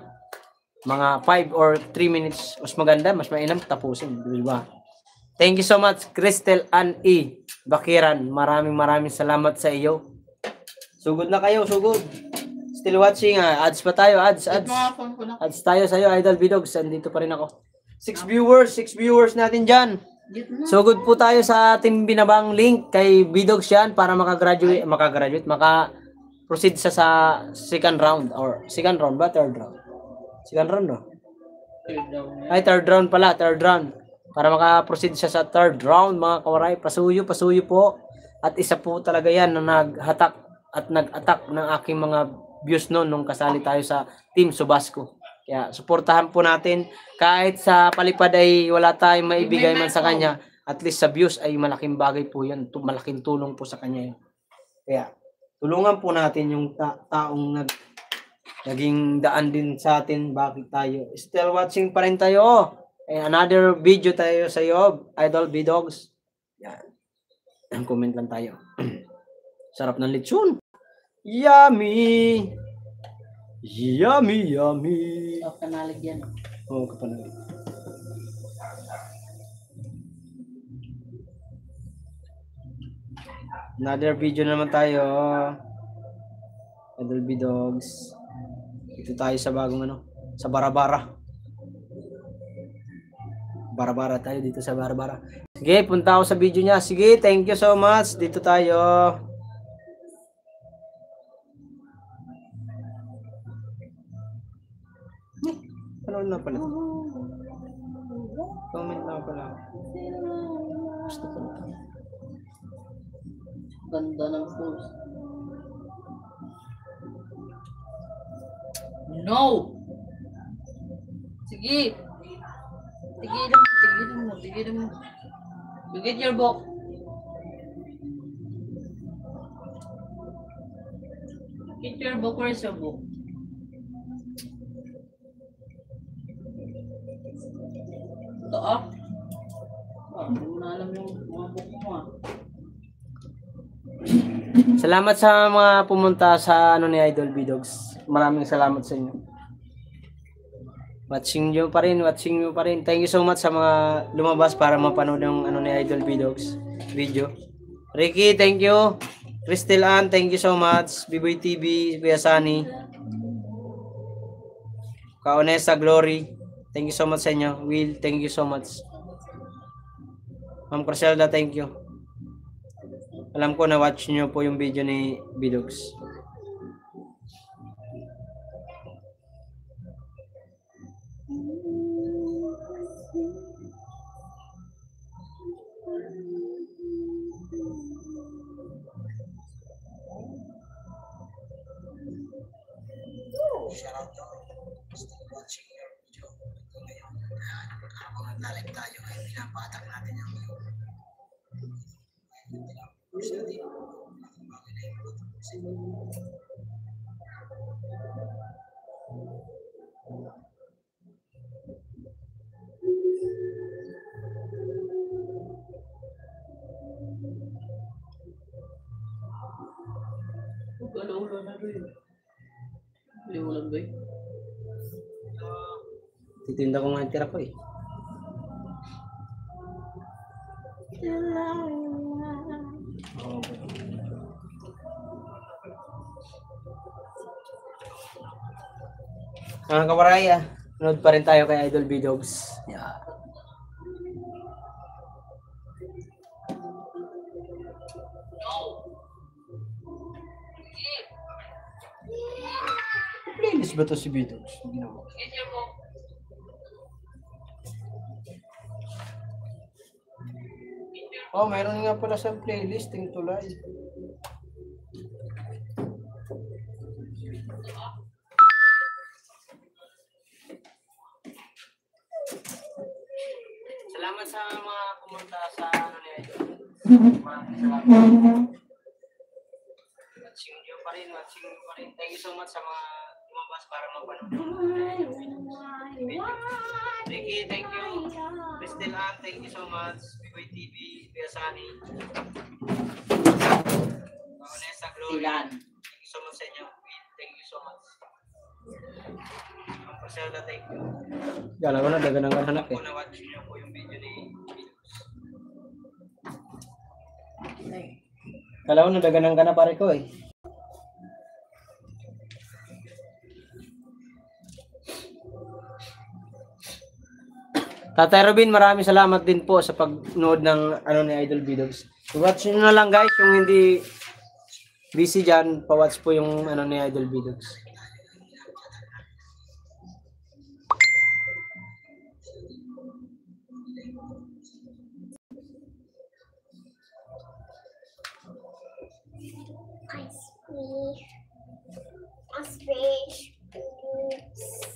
mga 5 or 3 minutes. Mas maganda, mas mainam tapusin. Diba? Thank you so much, Crystal Ann E. Bakiran. Maraming salamat sa iyo. Sugod na kayo, sugod. Still watching, ads pa tayo, ads. Ads tayo sa iyo, Idol B-Dogs. Andito pa rin ako. 6 viewers natin dyan. Sugod po tayo sa ating binabang link kay B-Dogs yan para makaproceed sa second round or second round ba? Third round? Second round, no? Ay, third round pala, third round. Para makaproceed siya sa third round, mga kawaray. Pasuyo po. At isa po talaga yan na nag-attack ng aking mga views noon nung kasali tayo sa Team Subasco. Kaya, suportahan po natin. Kahit sa palipad ay wala tayong maibigay man sa kanya, at least sa views ay malaking bagay po yan. Malaking tulong po sa kanya yun. Kaya, tulungan po natin yung taong naging daan din sa atin. Bakit tayo? Still watching pa rin tayo. Another video tayo sa iyo, Idol B-Dogs. Yan. Comment lang tayo. Sarap ng lechon. Yummy! Yummy! So, kanalig yan. Oo, kapanalig. Another video naman tayo. Idol B-Dogs. Ito tayo sa bagong sa Barabara. Barabara tayo dito sa Barabara. Sige, punta ako sa video niya. Sige, thank you so much. Dito tayo. Ano na pala? Comment na pala. Gusto ko na. Ganda ng post. No! Sige! Tigilan mo. Bigit your book. Get your book. Where's your book? Ito hindi mo na alam yung mga book mo Salamat sa mga pumunta sa ni Idol B-Dogs. Maraming salamat sa inyo. Watching nyo pa rin, watching nyo pa rin. Thank you so much sa mga lumabas para mapanood ng ano ni Idol Vidogs video. Ricky, thank you. Crystal Ann, thank you so much. Biboy TV, Kuya Sunny. Kaonesa Glory, thank you so much sa inyo. Will, thank you so much. Ma'am Criselda, thank you. Alam ko na watch nyo po yung video ni Vidogs. Ulo na rin. Liulan ba yun? Titinda ko nga yung tira ko eh. Mga kawaraya, nanood pa rin tayo kay Idol Vidogs. Yeah. Playlist ba to si Vidogs? Hindi naman. Oh, mayroon nga pala sa playlist yung tulay. Salamat sa mga pumunta sa ano ni Idol. Salamat. Watching nyo pa rin, watching nyo pa rin. Thank you so much sa mga lumabas para mapanood ng video. Ricky, thank you. Crystal Ann, thank you so much. Biboy TV, Kuya Sunny. Vanessa Glory, Silan. thank you so much sa inyo. Will, thank you so much. Ang Paselda, thank you. Gala ko na, dagan ang hanap eh. Kung na-watch nyo po yung video ni Vidogs. Kala ko na, dagan ang kana pare ko eh. Tatay Robin, maraming salamat din po sa pag-nood ng ano ni Idol Vidogs. Watch nyo na lang guys, yung hindi busy dyan, pa-watch po yung ano ni Idol Vidogs. Ice fish. Oops.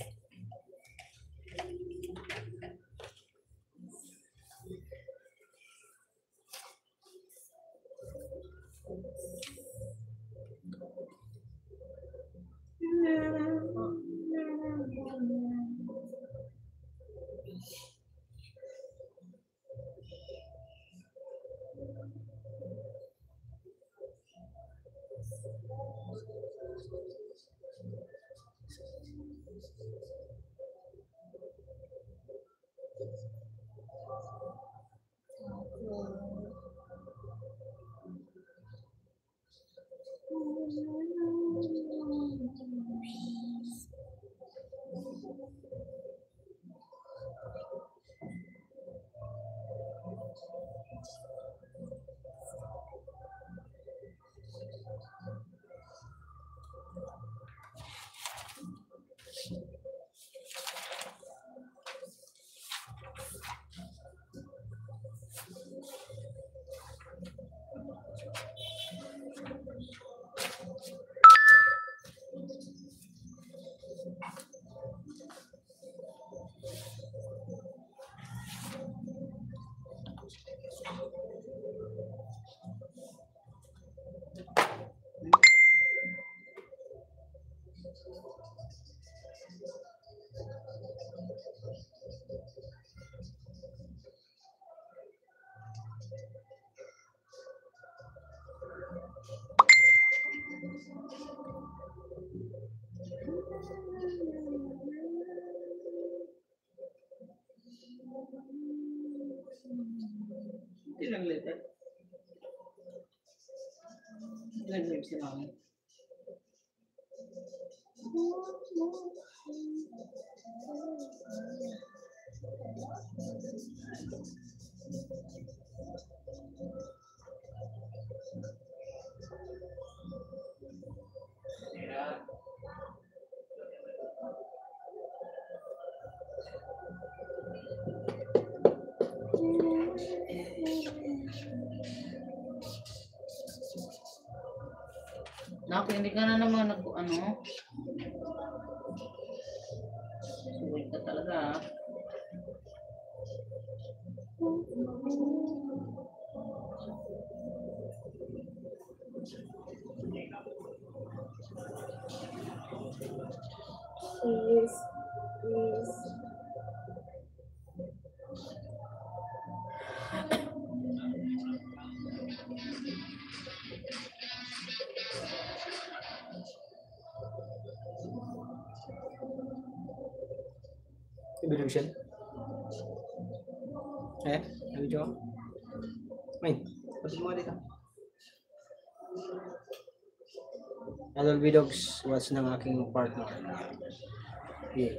si Mami. Naku, hindi ka na naman ano. Suwid ka talaga, ha? Please, please. Ibig siya. Sabi ko. May, pati mo dito. Idol Vidogs, watch ng aking partner. Okay.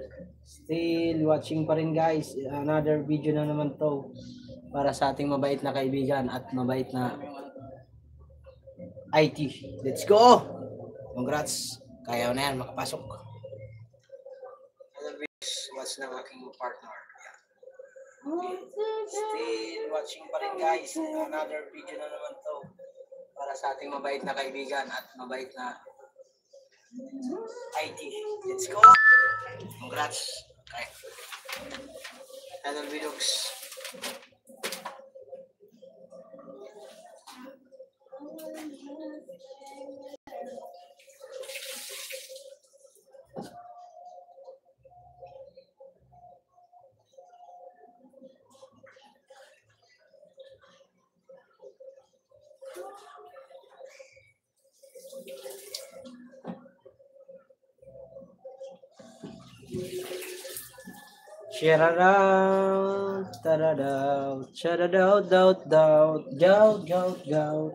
Still watching pa rin guys. Another video na naman to. Para sa ating mabait na kaibigan at mabait na IT. Let's go! Congrats! Kaya na yan, makapasok. Idol Vidogs, watch ng aking partner. Still watching pa rin guys. Another video na naman to. Para sa ating mabait na kaibigan at mabait na IT. Let's go! Congrats! Okay. Idol Vidogs. Share-a-down, ta-da-down, share-a-down, down, down, down, down, down.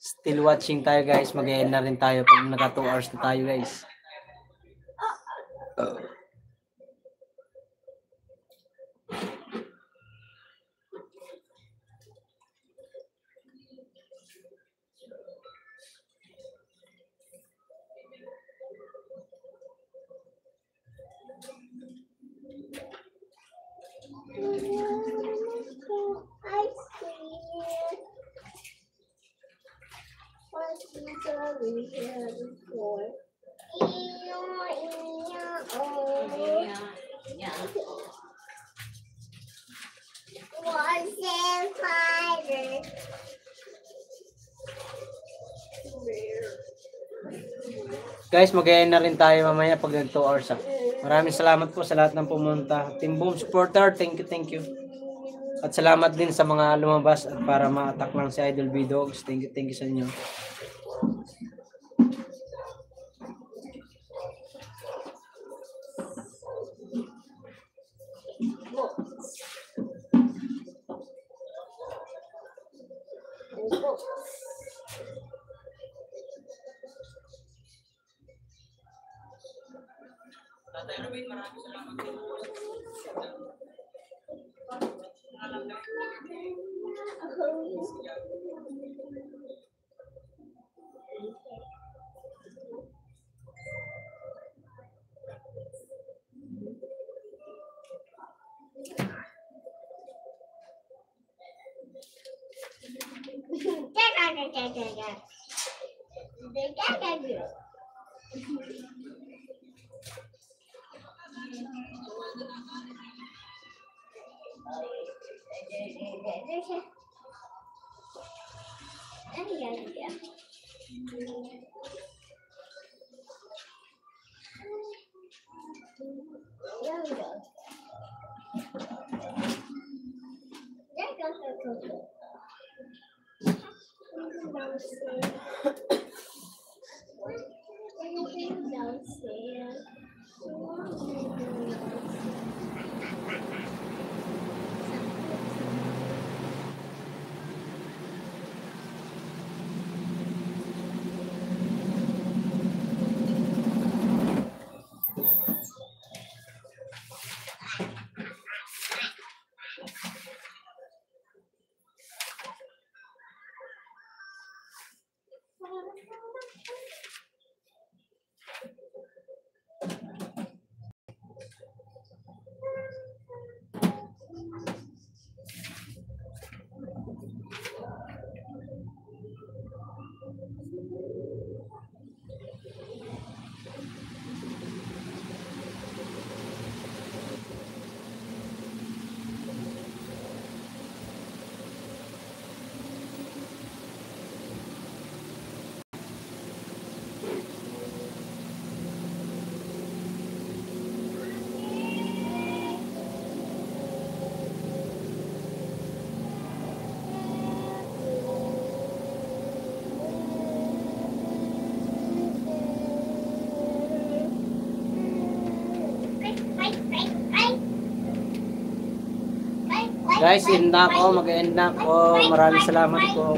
Still watching tayo guys, mag-end na rin tayo pag naka 2 hours na tayo guys. Ice cream. What is the reason for? Was it fighter? Guys, mag-end na rin tayo mamaya pag nag 2 hours. Maraming salamat po sa lahat ng pumunta. Team Boom supporter, thank you, thank you. At salamat din sa mga lumabas at para ma-attack lang si Idol Vidogs. Thank you sa inyo. Tatay Robin, maraming salamat po. There goes the cookie. Guys, end na ako. Mag-end na ako. Maraming salamat po.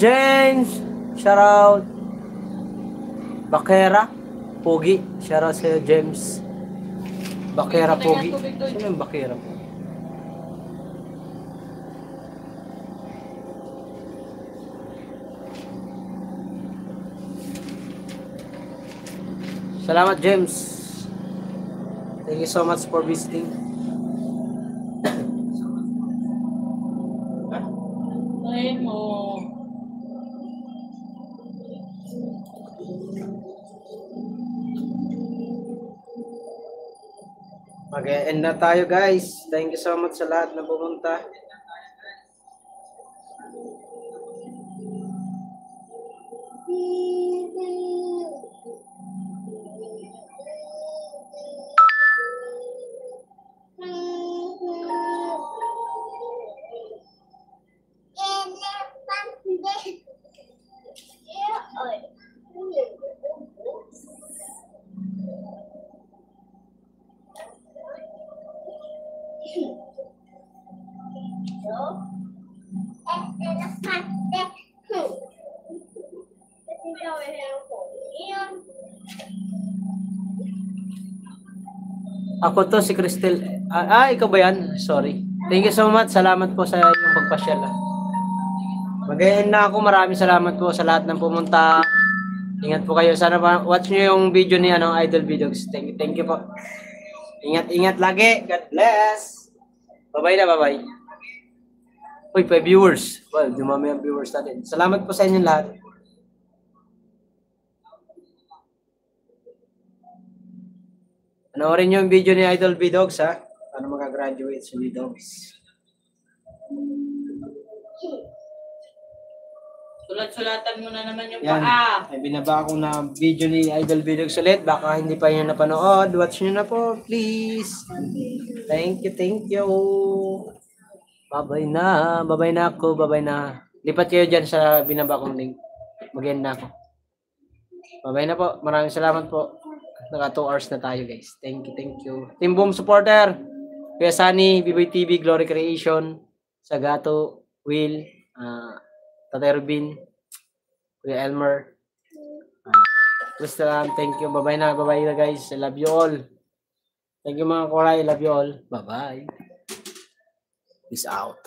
James, shout out. Bakera, Pogi, shout out sa'yo, James. Bakera, Pogi. Sino yung Bakera? Salamat, James. Thank you so much for visiting. Ay mo. Mag-end na tayo, guys. Thank you so much sa lahat na pumunta. Ako to, si Cristel. Ikaw ba yan? Sorry. Thank you so much. Salamat po sa inyong pagpasyal. Mag-end na ako. Maraming salamat po sa lahat ng pumunta. Ingat po kayo. Sana watch nyo yung video ni Idol Videos. Thank you po. Ingat lagi. God bless. Bye-bye na, bye-bye. Uy, pa viewers. Well, dumami ang viewers natin. Salamat po sa inyong lahat. Panoorin nyo yung video ni Idol B-Dogs, ha? Paano makagraduate sa B-Dogs. Sulat-sulatan mo na naman yung Yan. paa. Ay, binaba ko na video ni Idol B-Dogs ulit. Baka hindi pa nyo napanood. Watch nyo na po, please. Thank you. Bye-bye na. Bye-bye na ako. Bye-bye na. Lipat kayo dyan sa binaba kong link. Mag-end na ako. Bye-bye na po. Maraming salamat po. Naka 2 hours na tayo, guys. Thank you. Team Boom supporter. Kuya Sunny, BBay TV, Glory Creation, Sagato, Will, Tatay Rubin, Kuya Elmer. Basta lang, thank you. Bye-bye na, guys. I love you all. Thank you mga koray. I love you all. Bye-bye. Peace out.